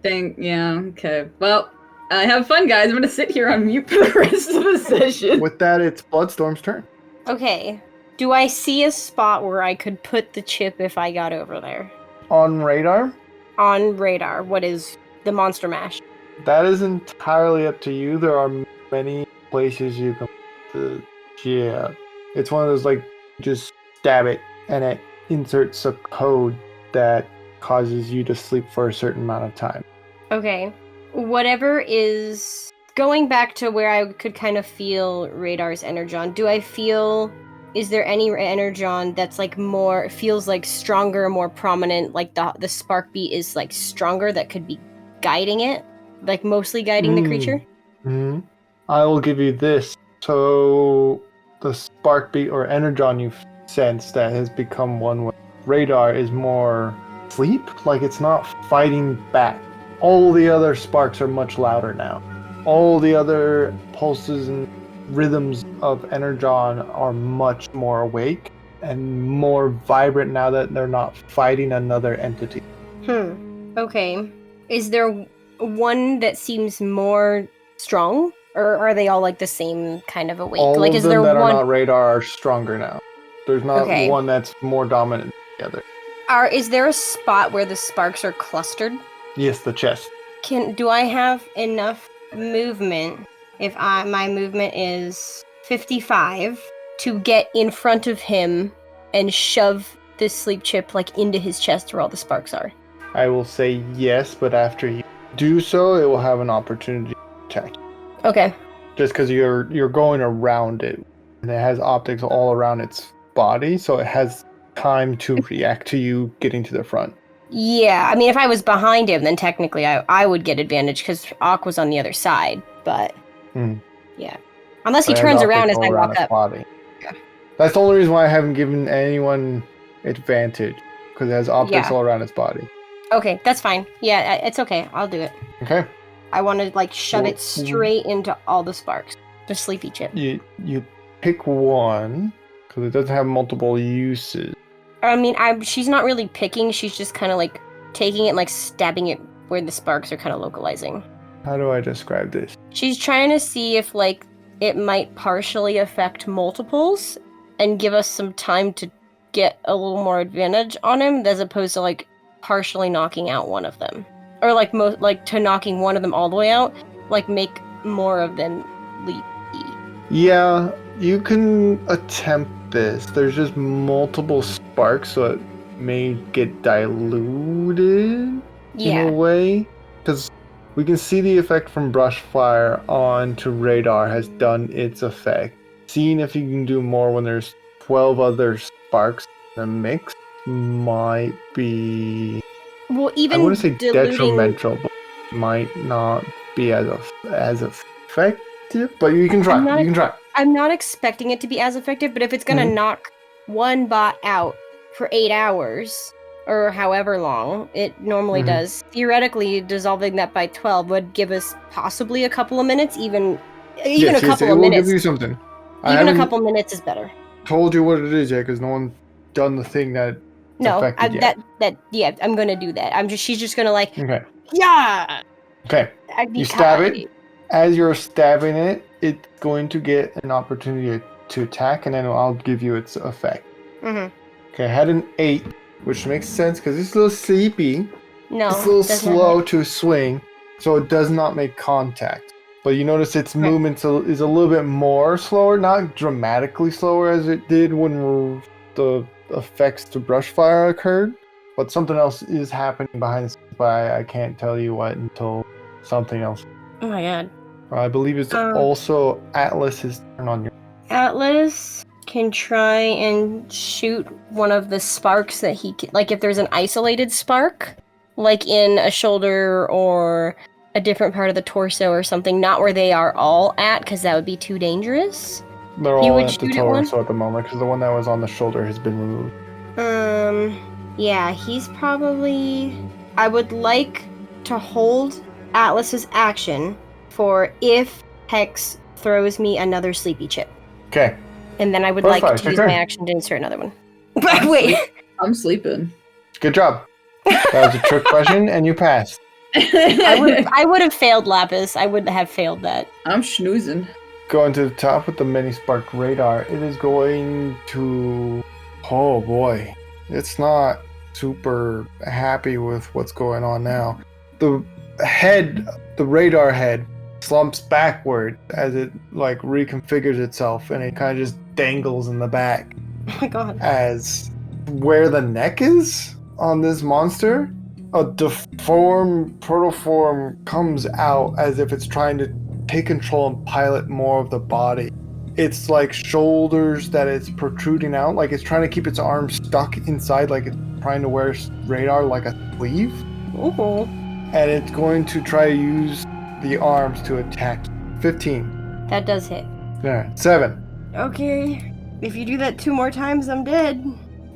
Okay. Well, have fun, guys. I'm gonna sit here on mute for the rest of the session. With that, it's Bloodstorm's turn. Okay. Do I see a spot where I could put the chip if I got over there? On radar, On radar, what is the monster mash? that is entirely up to you. There are many places you can put the chip. It's one of those, like, just stab it and it inserts a code that causes you to sleep for a certain amount of time. Okay. Whatever is going back to where I could kind of feel radar's energon. Do I feel, is there any energon that's like more, feels like stronger, more prominent, like the spark beat is like stronger that could be guiding it? Like mostly guiding the creature? Hmm. I will give you this. So the spark beat or energon you sense that has become one with radar is more sleep, like it's not fighting back. All the other sparks are much louder now. All the other pulses and rhythms of energon are much more awake and more vibrant now that they're not fighting another entity. Okay. Is there one that seems more strong? Or are they all like the same kind of awake? All Like of is them there that one are not radar are stronger now. There's not Okay. one that's more dominant than the other. is there a spot where the sparks are clustered? Yes, the chest. Do I have enough movement if my movement is 55 to get in front of him and shove this sleep chip like into his chest where all the sparks are? I will say yes, but after you do so, it will have an opportunity to attack you. Okay. just because you're going around it, and it has optics all around its body, so it has time to react to you getting to the front. Yeah, I mean, if I was behind him, then technically I would get advantage because Aqua's on the other side. But yeah, unless he But it has turns around optics as I all around walk its up. body. Yeah. That's the only reason why I haven't given anyone advantage, because it has optics all around its body. Okay, that's fine. Yeah, it's okay. I'll do it. Okay. I want to like shove it straight into all the sparks. The sleepy chip. You pick one because it doesn't have multiple uses. I mean, she's not really picking. She's just kind of like taking it and like stabbing it where the sparks are kind of localizing. How do I describe this? She's trying to see if like it might partially affect multiples and give us some time to get a little more advantage on him, as opposed to like partially knocking out one of them, or like to knocking one of them all the way out, like make more of them leapy. Yeah, you can attempt this. There's just multiple sparks, so it may get diluted in a way, because we can see the effect from Brushfire onto Radar has done its effect. Seeing if you can do more when there's 12 other sparks in the mix might be... Well, even I wouldn't say diluting... detrimental, but might not be as effective. But you can try. You can try. I'm not expecting it to be as effective, but if it's gonna knock one bot out for 8 hours, or however long it normally does, theoretically dissolving that by 12 would give us possibly a couple of minutes, even a couple of minutes. It will give you something. Even a couple minutes is better. Told you what it is yet, because no one's done the thing that affected yet. I'm gonna do that. She's just gonna like, okay. Yeah. Okay. You stab it. As you're stabbing it, it's going to get an opportunity to attack, and then I'll give you its effect. Okay, I had an 8, which makes sense because it's a little sleepy. No, it's a little slow to swing, so it does not make contact. But you notice its movement is a little bit more slower, not dramatically slower as it did when the effects to Brushfire occurred. But something else is happening behind the scenes, but I can't tell you what until something else. Oh my god. I believe it's also Atlas's turn on your... Atlas can try and shoot one of the sparks that he can, like if there's an isolated spark, like in a shoulder or a different part of the torso or something, not where they are all at, because that would be too dangerous. They're all at the torso at the moment, because the one that was on the shoulder has been removed. Yeah, he's probably... I would like to hold Atlas's action for if Hex throws me another sleepy chip. Okay. And then I would like to use my action to insert another one. But wait. I'm sleeping. Good job. That was a trick question, and you passed. I would have failed Lapis. I would have failed that. I'm schnoozing. Going to the top with the mini spark radar. It is going to... Oh boy. It's not super happy with what's going on now. The radar head slumps backward as it like reconfigures itself, and it kind of just dangles in the back. Oh my god. As where the neck is on this monster, a deformed protoform comes out as if it's trying to take control and pilot more of the body. It's like shoulders that it's protruding out, like it's trying to keep its arms stuck inside, like it's trying to wear radar like a sleeve. Ooh. And it's going to try to use the arms to attack. 15. That does hit. Alright, 7. Okay. If you do that 2 more times, I'm dead.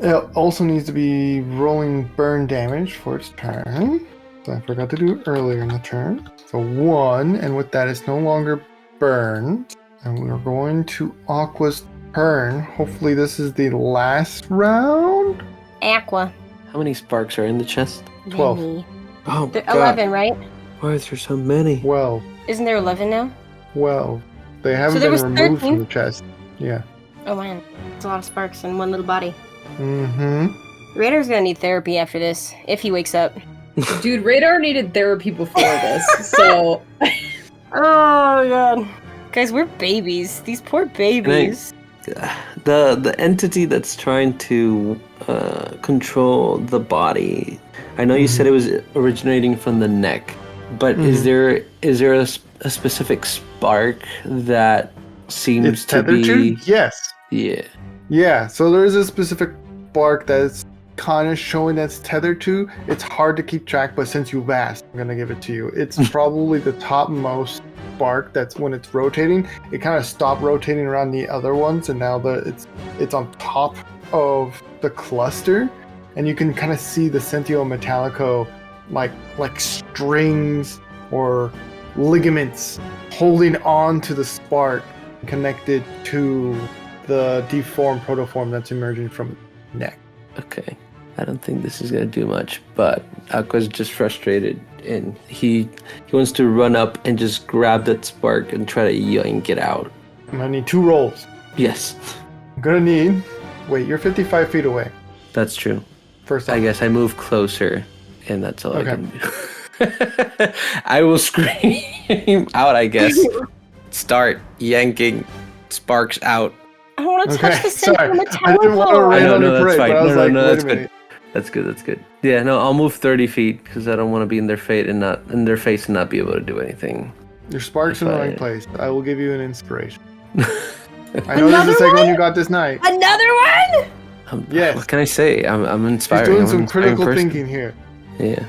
It also needs to be rolling burn damage for its turn. So I forgot to do it earlier in the turn. So 1, and with that it's no longer burned. And we're going to Aqua's turn. Hopefully this is the last round. Aqua. How many sparks are in the chest? 12. Many. Oh my god. 11, right? Why is there so many? 12. Isn't there 11 now? 12. They haven't there been was removed 13? from the chest. Yeah. Oh man. It's a lot of sparks in one little body. Mm-hmm. Radar's gonna need therapy after this, if he wakes up. Dude, Radar needed therapy before this, so... Oh god. Guys, we're babies. These poor babies. The entity that's trying to control the body. I know you said it was originating from the neck. But is there a specific spark that seems It's to tethered be? to? Yes. Yeah. Yeah, so there is a specific spark that's kind of showing that's tethered to. It's hard to keep track, but since you've asked, I'm going to give it to you. It's probably the topmost spark that's when it's rotating. It kind of stopped rotating around the other ones, and now it's on top of the cluster, and you can kind of see the Sentio Metallico like strings or ligaments holding on to the spark connected to the deformed protoform that's emerging from the neck. Okay. I don't think this is gonna do much, but Aqua's just frustrated, and he wants to run up and just grab that spark and try to yank it out. I'm gonna need 2 rolls. Yes, I'm gonna need. Wait, you're 55 feet away. that's true. First I off. guess I move closer, and that's all Okay. I can do. I will scream out, I guess. Start yanking sparks out. I want to Okay, touch the sorry. Sentio I didn't want to Metallico. rain I know, on no, your that's parade, fine. but I was No, like, no, wait that's a good. minute. That's good. Yeah, no, I'll move 30 feet because I don't want to be in their fate and not in their face and not be able to do anything. Your spark's If in the I- right place. I will give you an inspiration. I know this is Another the second one one? you got this night. Another one? Yes. What can I say? I'm He's inspired. doing I'm an some inspiring critical person. thinking here. Yeah.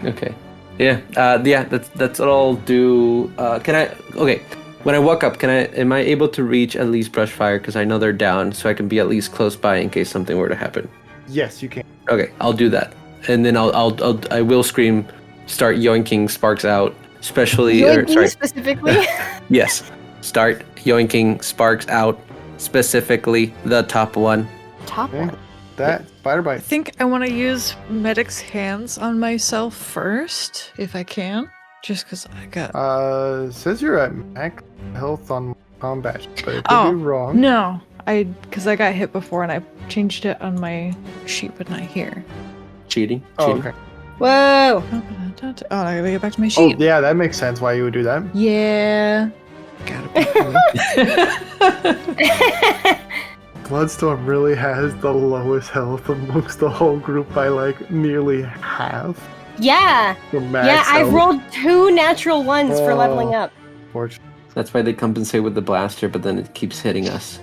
Okay. Yeah. That's what I'll do. Can I? Okay. When I walk up, am I able to reach at least Brushfire? Because I know they're down, so I can be at least close by in case something were to happen. Yes, you can. Okay, I'll do that, and then I will scream, start yoinking sparks out, especially. Yoinking specifically? Yes, start yoinking sparks out, specifically the top one. Top Okay. one. That I Spyder-Byte. think I want to use Medic's hands on myself first, if I can. Just because I got. Says you're at max health on combat, but it could Oh, be wrong. No, because I got hit before and I changed it on my sheet, but not here. Cheating. Oh, Cheating. okay. Whoa. Oh, I gotta get back to my Oh, sheet. yeah, that makes sense why you would do that. Yeah. Gotta be. Bloodstorm really has the lowest health amongst the whole group by like nearly half. Yeah. Your max Yeah, I've health. rolled 2 natural ones for leveling up. Fortunately. That's why they compensate with the blaster, but then it keeps hitting us.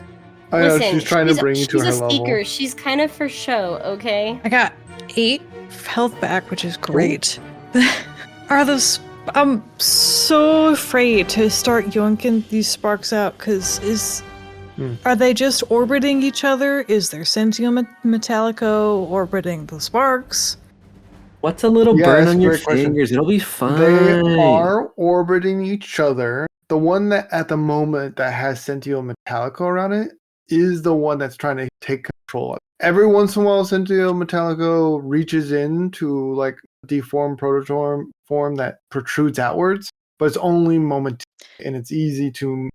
I know, Listen, she's trying to bring you to her she's a level. seeker. She's kind of for show, okay? I got 8 health back, which is great. Are those? I'm so afraid to start yoinking these sparks out because are they just orbiting each other? Is there Sentio Metallico orbiting the sparks? What's a little Yeah, burn that's on a your great question. fingers? It'll be fine. They are orbiting each other. The one that at the moment that has Sentio Metallico around it is the one that's trying to take control of it. Every once in a while, Sentio Metallico reaches into like deformed protoform form that protrudes outwards, but it's only moment and it's easy to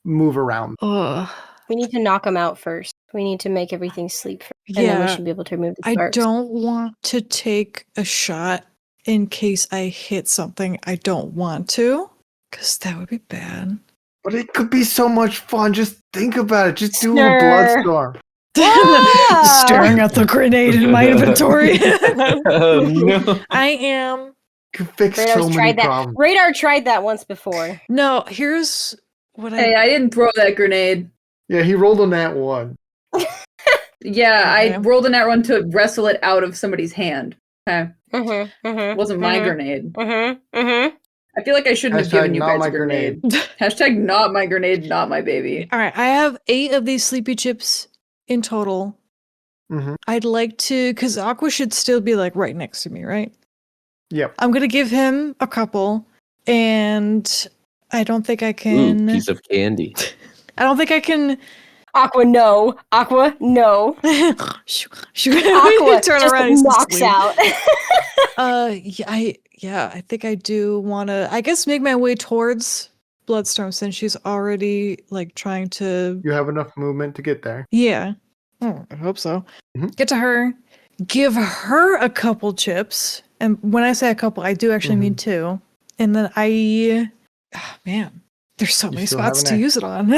move around. Ugh. We need to knock them out first. We need to make everything sleep first. And then we Yeah, should be able to remove the I sparks. don't want to take a shot in case I hit something I don't want to, because that would be bad. But it could be so much fun. Just think about it. Just do a Snur. Bloodstorm. Staring at the grenade in my inventory. Oh, no. I am. You can fix Radar's so many tried that. problems. Radar tried that once before. No, here's what Hey, I didn't throw that grenade. Yeah, he rolled on that one. Yeah, I Okay. rolled in that run to wrestle it out of somebody's hand. Okay. Mm-hmm. It Mm-hmm. wasn't my grenade. Mm-hmm. Mm-hmm. I feel like I shouldn't have Hashtag given you not guys my a grenade. Hashtag not my grenade, not my baby. All right, I have 8 of these sleepy chips in total. Mm-hmm. I'd like to, because Aqua should still be like right next to me, right? Yep. I'm gonna give him a couple, and I don't think I Ooh, can. piece of candy. I don't think I can. Aqua, no. Aqua, no. Aqua Aqua turn just around. He's knocks asleep. out. I think I do want to. I guess make my way towards Bloodstorm since she's already like trying to. You have enough movement to get there. Yeah, oh, I hope so. Mhm. Get to her, give her a couple chips, and when I say a couple, I do actually mean 2. And then man, there's so You many still have spots an to use it on.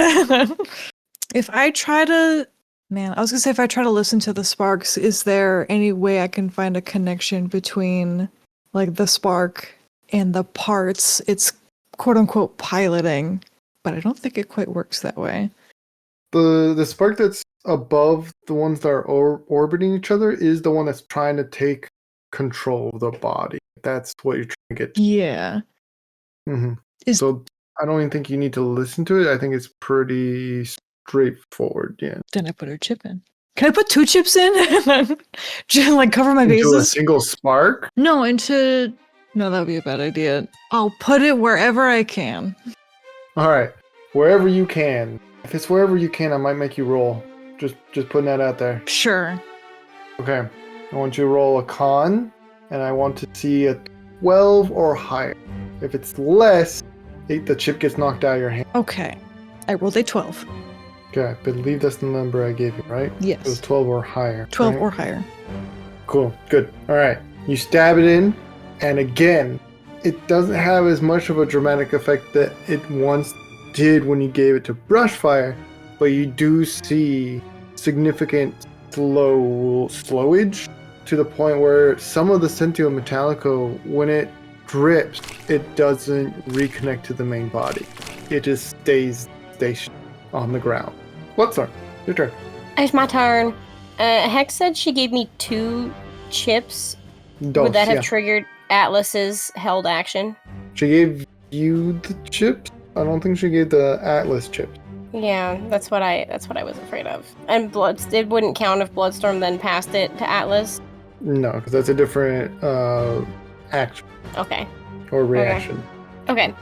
If I try to, I was gonna say if I try to listen to the sparks, is there any way I can find a connection between like the spark and the parts, it's quote unquote piloting, but I don't think it quite works that way. The spark that's above the ones that are orbiting each other is the one that's trying to take control of the body. That's what you're trying to get to. Yeah. Mm-hmm. Is So I don't even think you need to listen to it. I think it's pretty straightforward. Yeah. then I put her chip in. Can I put 2 chips in? Just like cover my Into a bases? single spark? No, that would be a bad idea. I'll put it wherever I can. All right. Wherever you can. If it's wherever you can, I might make you roll. Just putting that out there. Sure. Okay. I want you to roll a con, and I want to see a 12 or higher. If it's less, the chip gets knocked out of your hand. Okay. I rolled a 12. Okay, I believe that's the number I gave you, right? Yes. It was 12 or higher. 12 right? or higher. Cool, good. All right. You stab it in, and again, it doesn't have as much of a dramatic effect that it once did when you gave it to Brushfire, but you do see significant slowage to the point where some of the Sentio Metallico, when it drips, it doesn't reconnect to the main body. It just stays stationed on the ground. Bloodstorm, your turn. It's my turn. Hex said she gave me 2 chips. Dos, Would that have yeah. triggered Atlas's held action? She gave you the chips? I don't think she gave the Atlas chips. Yeah, that's what I was afraid of. And it wouldn't count if Bloodstorm then passed it to Atlas. No, because that's a different action Okay. or reaction. Okay.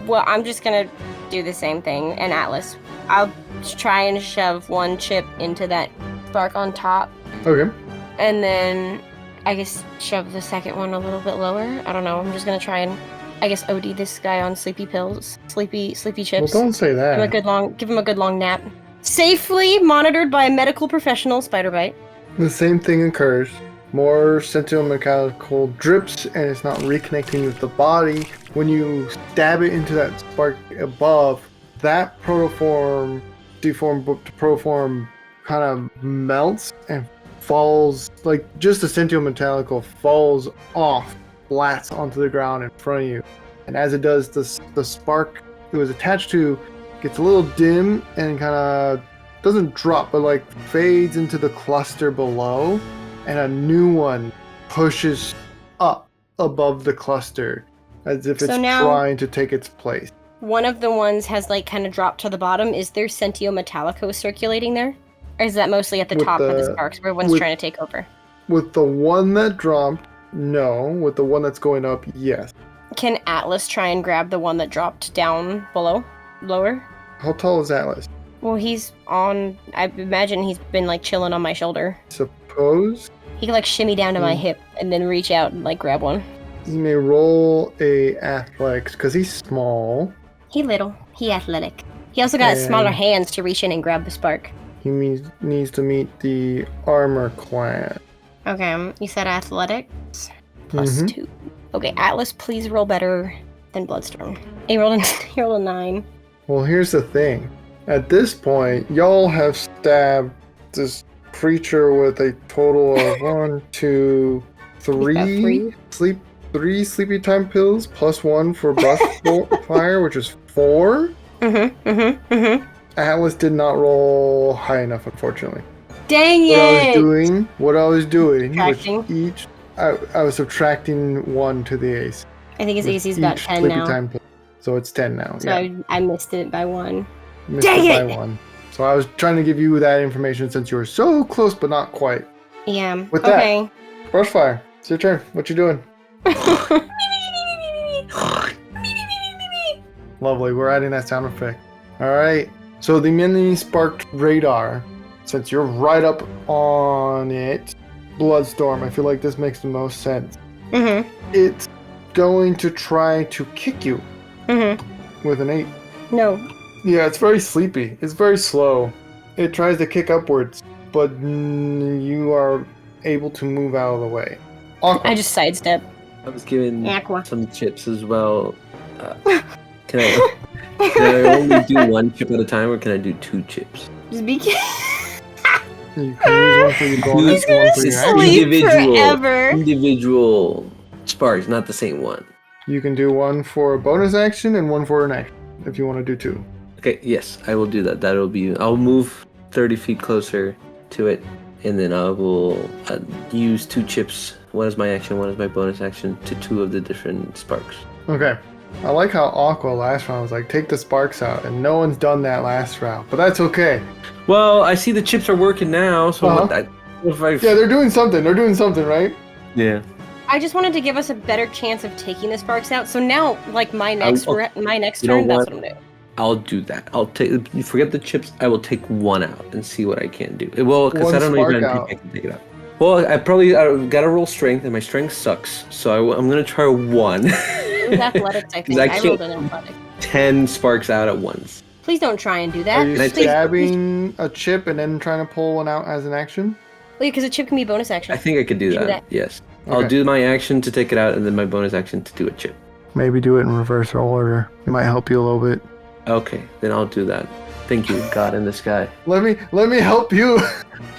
Well, I'm just gonna do the same thing. And Atlas, I'll try and shove 1 chip into that spark on top, Okay. and then I guess shove the second one a little bit lower. I don't know. I'm just gonna try and, I guess, OD this guy on sleepy pills, sleepy Well, chips. don't say Give him a that. give him a good long nap. Safely monitored by a medical professional, Spyder-Byte. The same thing occurs. More sentinel mechanical drips, and it's not reconnecting with the body. When you stab it into that spark above, that protoform, deformed protoform kind of melts and falls, like just the sentinel metallical falls off, flats onto the ground in front of you. And as it does, the spark it was attached to gets a little dim and kind of doesn't drop, but like fades into the cluster below, and a new one pushes up above the cluster as if it's So now- trying to take its place. One of the ones has like kind of dropped to the bottom. Is there Sentio Metallico circulating there? Or is that mostly at the With top of the the- sparks where one's with- trying to take over? With the one that dropped, no. With the one that's going up, yes. Can Atlas try and grab the one that dropped down below? Lower? How tall is Atlas? Well, he's on... I imagine he's been like chilling on my shoulder. Suppose He can like shimmy down to my Hmm. hip and then reach out and like grab one. he may roll a athletics because he's small. He little. He athletic. He also got And- smaller hands to reach in and grab the spark. He needs to meet the armor class. Okay, you said athletics? Plus Mhm. 2. Okay, Atlas, please roll better than Bloodstorm. He rolled a 9. Well, here's the thing. At this point, y'all have stabbed this creature with a total of 1, 2, three. 3 sleepy time pills plus 1 for Brushfire, which is 4. Atlas did not roll high enough, unfortunately. Dang What I was doing was Subtracting. I was subtracting 1 to the ace. I think his with AC is about each 10 sleepy now. time pill. So it's 10 now. So yeah. I missed it by 1. Missed Dang it by it! 1. So I was trying to give you that information since you were so close, but not quite. Yeah. With that- Okay. Brushfire, it's your turn. What you doing? Lovely. We're adding that sound effect. All right. So the mini sparked radar, since you're right up on it, Bloodstorm. I feel like this makes the most sense. It's going to try to kick you with an 8. No. Yeah, it's very sleepy. It's very slow. It tries to kick upwards, but you are able to move out of the way. Aqua. I just sidestep. I was given Aqua. some chips as well. Can I only do 1 chip at a time, or can I do 2 chips? Just be You can use one for your bonus, one for your action. sleep forever. Individual sparks, not the same one. You can do one for a bonus action and one for an action if you want to do two. Okay, yes, I will do that. I'll move 30 feet closer to it, and then I will use 2 chips. One is my action, one is my bonus action, to 2 of the different sparks. Okay. I like how Aqua last round was like, take the sparks out, and no one's done that last round, but that's okay. Well, I see the chips are working now, so Yeah, they're doing something. They're doing something, right? Yeah. I just wanted to give us a better chance of taking the sparks out. So now, like my next you turn, know that's what what? I'm doing. I'll do that. You forget the chips. I will take 1 out and see what I can do. Well, because I don't know if I can take it out. Well, I got to roll strength, and my strength sucks. So I'm gonna try 1. It was athletics, I think. I rolled an athletics. 10 sparks out at once. Please don't try and do that. Are you stabbing a chip and then trying to pull one out as an action? Well, because a chip can be bonus action. I think I could do that. Yes. Okay. I'll do my action to take it out, and then my bonus action to do a chip. Maybe do it in reverse order. It might help you a little bit. Okay, then I'll do that. Thank you, God in the sky. Let me help you.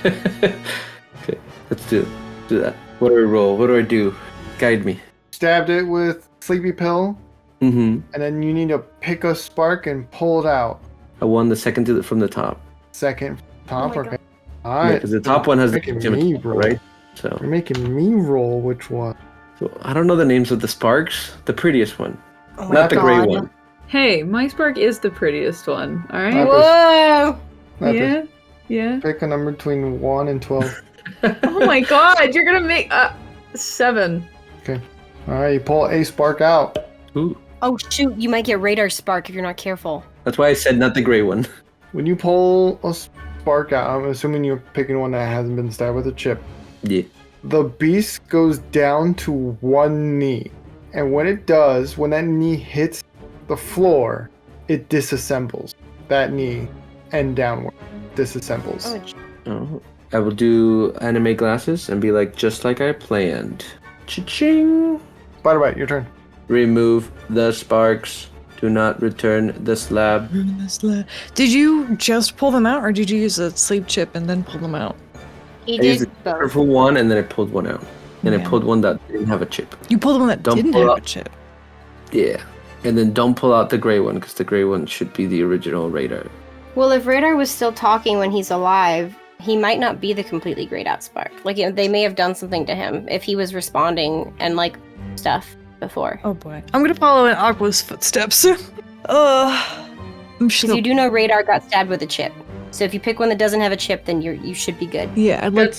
Okay, let's do that. What do I roll? What do I do? Guide me. Stabbed it with sleepy pill, Mm-hmm. and then you need to pick a spark and pull it out. I won the second from the top. Second top, Oh my okay. God. All right. Because the top one has the Making me roll. right? So You're making me roll which one? I don't know the names of the sparks. The prettiest one, Oh my not the gray God. one. Hey, my spark is the prettiest one. All right. Whoa! Yeah. Yeah. Pick a number between 1 and 12. Oh my God! You're gonna make 7. Okay. All right, you pull a spark out. Ooh, Oh shoot! You might get radar spark if you're not careful. that's why I said not the gray one. When you pull a spark out, I'm assuming you're picking one that hasn't been stabbed with a chip. Yeah. The beast goes down to 1 knee. And when it does, when that knee hits the floor, it disassembles. That knee and downward disassembles. Oh, j- Oh. I will do anime glasses and be like, just like I planned. Cha-ching! Spyder-Byte, your turn. Remove the sparks. Do not return the slab. Did you just pull them out, or did you use a sleep chip and then pull them out? he I used did it both. for 1, and then I pulled 1 out. And I Yeah. pulled one that didn't have a chip. You pulled the one that Don't didn't pull have out- a chip. Yeah. And then don't pull out the gray one, because the gray one should be the original radar. Well, if radar was still talking when he's alive, he might not be the completely grayed out spark. Like, they may have done something to him if he was responding and like stuff before. Oh boy. I'm gonna follow in Aqua's footsteps. I'm just Because you do know radar got stabbed with a chip. So if you pick one that doesn't have a chip, then you should be good. Yeah, I'd like.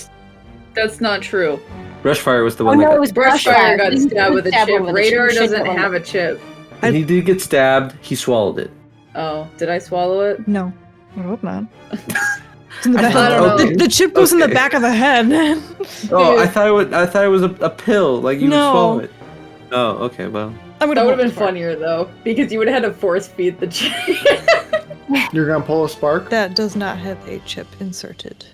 That's not true. Brushfire was the Oh one no, that it was Brushfire Brushfire. got He stabbed with a stabbed chip. one with a Radar You should doesn't get one have with- a chip. When he did get stabbed, he swallowed it. Oh, did I swallow it? No, I hope not. It's in the I back. thought- I don't The chip goes in the Okay. back of the head. Oh, I thought it was a pill, like you would No. swallow it. Oh, okay, well. I'm gonna That would have hold been the spark. funnier though, because you would have had to force feed the chip. You're gonna pull a spark. That does not have a chip inserted.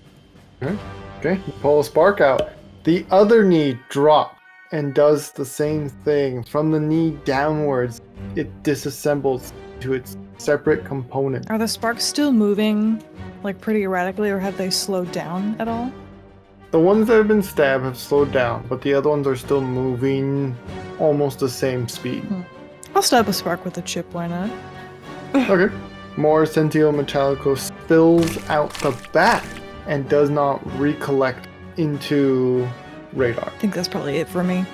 Okay, you pull a spark out. The other knee drops and does the same thing. From the knee downwards, it disassembles to its separate component. Are the sparks still moving, like pretty erratically, or have they slowed down at all? The ones that have been stabbed have slowed down, but the other ones are still moving almost the same speed. I'll stab a spark with a chip. Why not? Okay. More Sentio Metallico spills out the back and does not recollect into radar. I think that's probably it for me.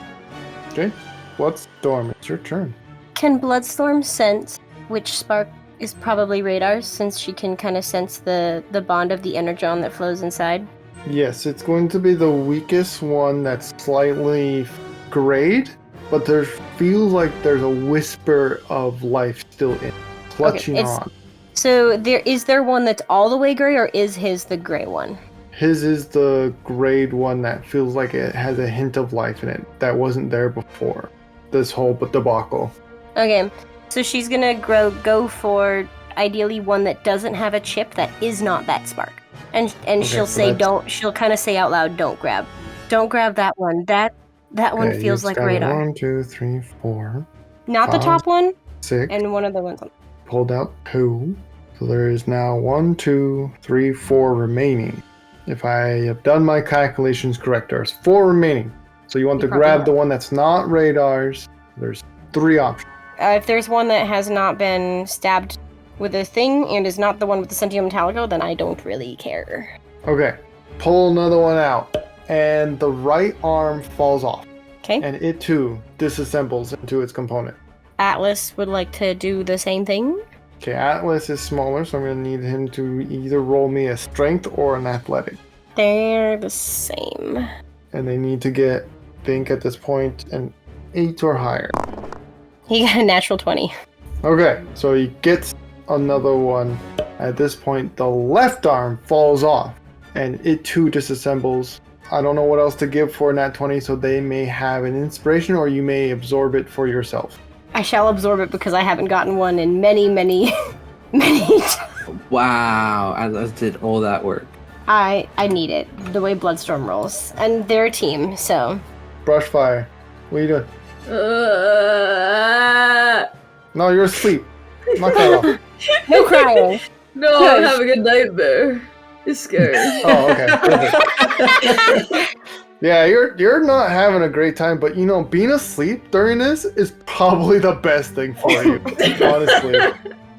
Okay. Bloodstorm, it's your turn. Can Bloodstorm sense which spark is probably radar's, since she can kind of sense the bond of the energon that flows inside? Yes, it's going to be the weakest one that's slightly grayed, but there feels like there's a whisper of life still in it, clutching it's- on. So is there one that's all the way gray, or is his the gray one? His is the grayed one that feels like it has a hint of life in it that wasn't there before this whole debacle. Okay, so she's gonna go for ideally one that doesn't have a chip that is not that spark, and she'll so say that's- don't. She'll kind of say out loud, "Don't grab that one. That one Okay, feels you've like got radar. 1, 2, 3, 4, Not the 5, top one, 6. and one of the ones on." Pulled out 2. So there is now 1, 2, 3, 4 remaining. If I have done my calculations correct, there's 4 remaining. So you want You to probably grab have. the one that's not radars. There's 3 options. If there's one that has not been stabbed with a thing and is not the one with the Sentium Metallico, then I don't really care. Okay, pull another one out, and the right arm falls off, Okay. and it too disassembles into its component. Atlas would like to do the same thing. Okay, Atlas is smaller, so I'm going to need him to either roll me a strength or an athletic. They're the same. And they need to get, I think at this point, an 8 or higher. He got a natural 20. Okay, so he gets another one. At this point, the left arm falls off, and it too disassembles. I don't know what else to give for nat 20, so they may have an inspiration, or you may absorb it for yourself. I shall absorb it because I haven't gotten one in many, many, many times. Wow, Atlas did all that work. I need it, the way Bloodstorm rolls. And they're a team, so... Brushfire, what are you doing? No, you're asleep. Knock that off. No crying. No, I'm having a nightmare. It's scary. Oh, okay. Perfect. Yeah, you're not having a great time, but you know, being asleep during this is probably the best thing for you. Honestly,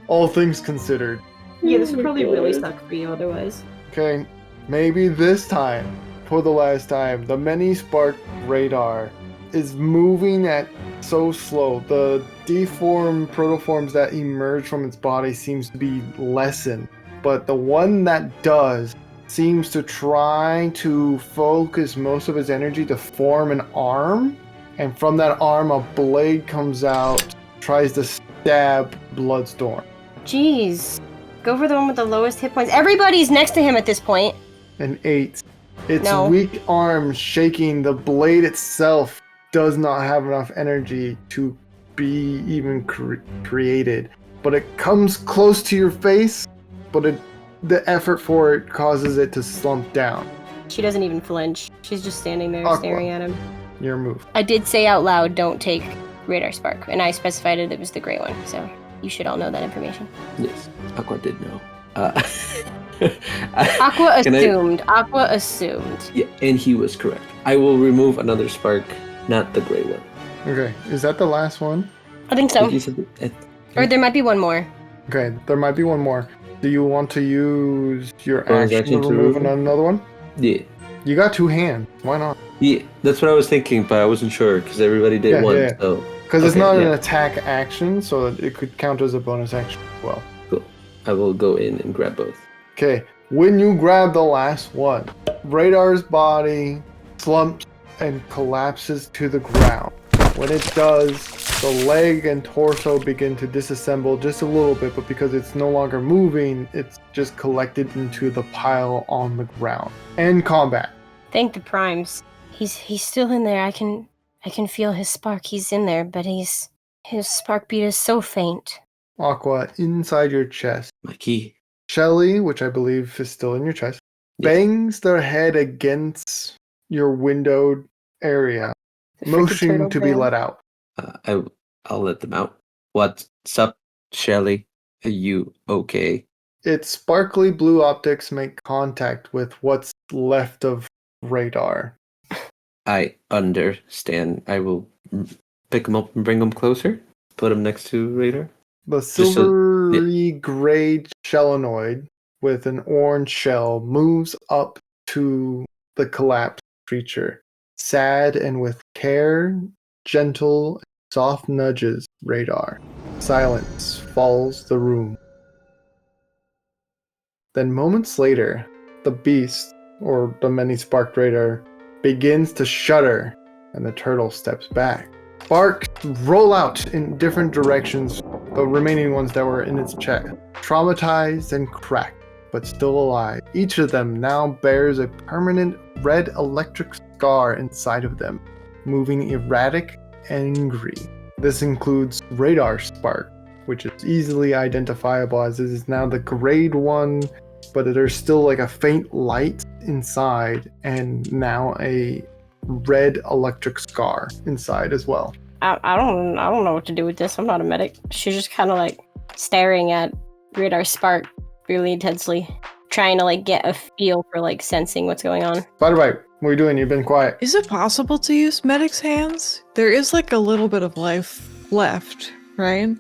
all things considered. Yeah, this would probably really suck for you otherwise. Okay, maybe this time, for the last time, the many-spark radar is moving at so slow. The deformed protoforms that emerge from its body seems to be lessened, but the one that does seems to try to focus most of its energy to form an arm, and from that arm a blade comes out, tries to stab Bloodstorm. Jeez. Go for the one with the lowest hit points. Everybody's next to him at this point. An 8. Its No. weak arm shaking, the blade itself does not have enough energy to be even created. But it comes close to your face, but the effort for it causes it to slump down. She doesn't even flinch. She's just standing there Aqua. staring at him. Your move. I did say out loud, don't take Radar Spark, and I specified it was the gray one, so you should all know that information. Yes, Aqua did know. Aqua Can I- assumed. Aqua assumed. Yeah, and he was correct. I will remove another spark, not the gray one. Okay, is that the last one? I think I so. think he said it- Or there might be one more. Okay, there might be one more. Do you want to use your Bonus action action to to remove remove? another one? Yeah. You got 2 hands. Why not? Yeah, that's what I was thinking, but I wasn't sure because everybody did Yeah, one. yeah. So Because it's Okay, not an yeah. attack action, so it could count as a bonus action as well. cool. I will go in and grab both. Okay, when you grab the last one, Radar's body slumps and collapses to the ground. When it does, the leg and torso begin to disassemble just a little bit, but because it's no longer moving, it's just collected into the pile on the ground. End combat. Thank the primes. He's still in there. I can feel his spark. He's in there, but his spark beat is so faint. Aqua, inside your chest. My key. Shelly, which I believe is still in your chest, Yes. bangs their head against your windowed area, The frickin' motioning turtle to be bell. let out. I'll let them out. What's up, Shelly? Are you okay? Its sparkly blue optics make contact with what's left of Radar. I understand. I will pick him up and bring him closer. Put him next to Radar. The so- silvery gray shellonoid with an orange shell moves up to the collapsed creature. Sad and with care, gentle, soft nudges Radar. Silence falls the room. Then moments later, the beast, or the many-sparked Radar, begins to shudder, and the turtle steps back. Sparks roll out in different directions, the remaining ones that were in its chest, traumatized and cracked, but still alive. Each of them now bears a permanent red electric scar inside of them, moving erratic and angry. This includes Radar Spark, which is easily identifiable as it is now the grade 1, but there's still like a faint light inside, and now a red electric scar inside as well. I don't know what to do with this. I'm not a medic. She's just kind of like staring at Radar Spark really intensely, trying to like get a feel for like sensing what's going on. Spyder-Byte, what are you doing? You've been quiet. Is it possible to use medic's hands? There is like a little bit of life left, right?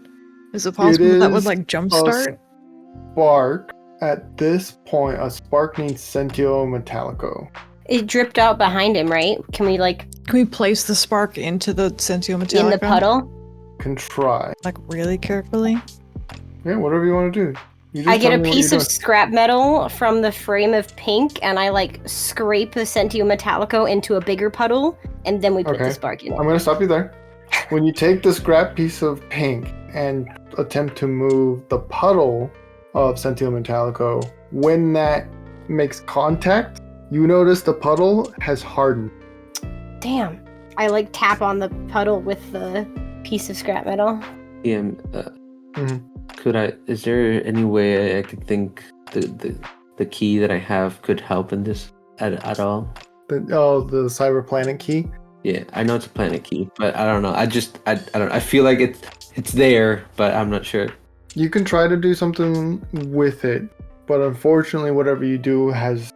Is it possible that would is like jumpstart? Spark. At this point, a spark needs Sentio Metallico. It dripped out behind him, right? Can we place the spark into the Sentio Metallica? in the puddle? Can try. Like really carefully? Yeah, whatever you want to do. You just I get tell a me what piece you're of scrap metal from the frame of pink, and I like scrape the Sentio Metallico into a bigger puddle, and then we put the spark in. I'm going to stop you there. When you take the scrap piece of pink and attempt to move the puddle of Sentio Metallico, when that makes contact, you notice the puddle has hardened. Damn. I like tap on the puddle with the piece of scrap metal. Is there any way I could think the key that I have could help in this at all? The Cyber Planet key? Yeah, I know it's a planet key, but I don't know. I don't. I feel like it's there, but I'm not sure. You can try to do something with it, but unfortunately, whatever you do has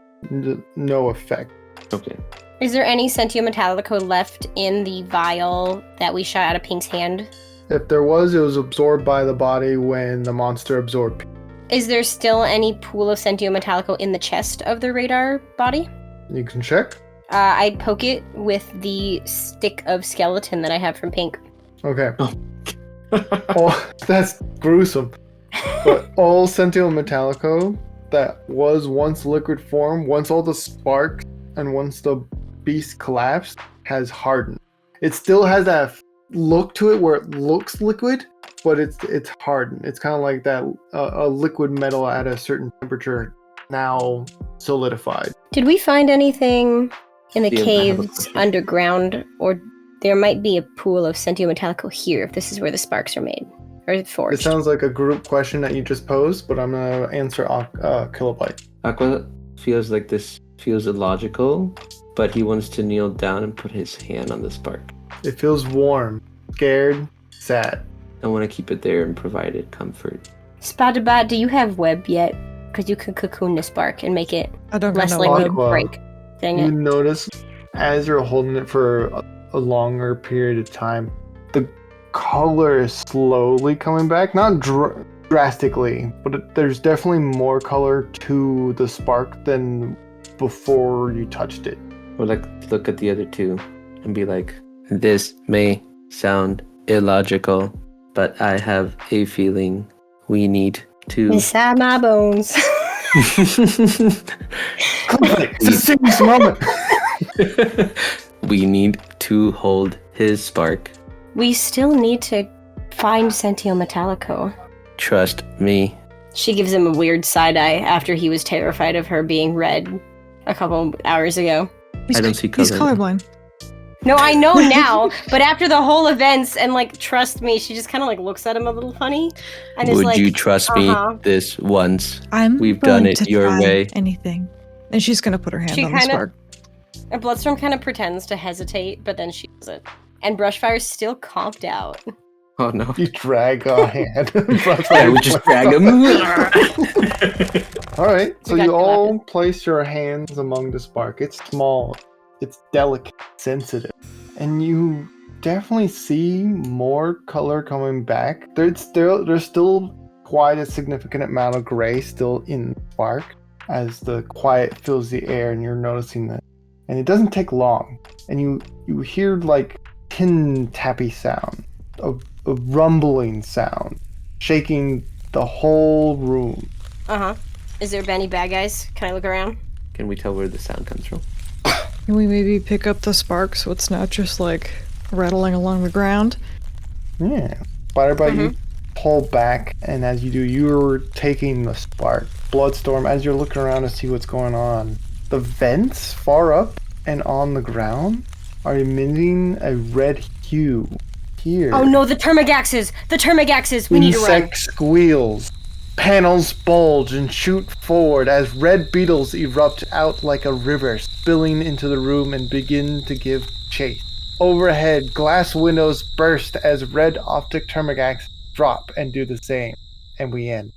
no effect. Okay. Is there any Sentio Metallico left in the vial that we shot out of Pink's hand? If there was, it was absorbed by the body when the monster absorbed. Is there still any pool of Sentio Metallico in the chest of the radar body? You can check. I'd poke it with the stick of skeleton that I have from Pink. Okay. Oh, that's gruesome. But all Sentio Metallico that was once liquid form, once all the sparks and once the beast collapsed, has hardened. It still has that look to it where it looks liquid, but it's hardened. It's kind of like that a liquid metal at a certain temperature now solidified. Did we find anything in the caves underground, or there might be a pool of Sentio Metallico here if this is where the sparks are made or forged? It sounds like a group question that you just posed, but I'm gonna answer Kilobyte. Aqua feels like this feels illogical, but he wants to kneel down and put his hand on the spark. It feels warm, scared, sad. I want to keep it there and provide it comfort. Spyder-Byte, do you have web yet? Because you could cocoon the spark and make it less know likely to Aqua, break. Dang you it. notice as you're holding it for a longer period of time, the color is slowly coming back. Not drastically, but there's definitely more color to the spark than before you touched it. I would like to look at the other two and be like, this may sound illogical, but I have a feeling we need to... Inside my bones. It's a serious moment. We need to hold his spark. We still need to find Sentio Metallico. Trust me. She gives him a weird side eye after he was terrified of her being red a couple hours ago. I don't see color. He's colorblind. No, I know now, but after the whole events and like, trust me, she just kind of like looks at him a little funny. And is Would like, you trust me this once? We've done willing it to your try way. Anything. And she's gonna put her hand on the spark. And Bloodstorm kind of pretends to hesitate, but then she does it. And Brushfire's still conked out. Oh no. You drag a hand. Yeah, we just drag him. Alright, so We got you all weapons. place your hands among the spark. It's small, it's delicate, sensitive. And you definitely see more color coming back. There's still quite a significant amount of gray still in the spark as the quiet fills the air, and you're noticing that. And it doesn't take long. And you hear like tin tappy sound, a rumbling sound, shaking the whole room. Uh-huh. Is there any bad guys? Can I look around? Can we tell where the sound comes from? Can we maybe pick up the spark so it's not just like rattling along the ground? Yeah. Spyder-Byte, you pull back, and as you do, you're taking the spark. Bloodstorm, as you're looking around to see what's going on, the vents far up and on the ground are emitting a red hue. Here. Oh no, the Termigaxes! The Termigaxes! We need to run. Insect squeals. Panels bulge and shoot forward as red beetles erupt out like a river, spilling into the room and begin to give chase. Overhead, glass windows burst as red optic termigax drop and do the same. And we end.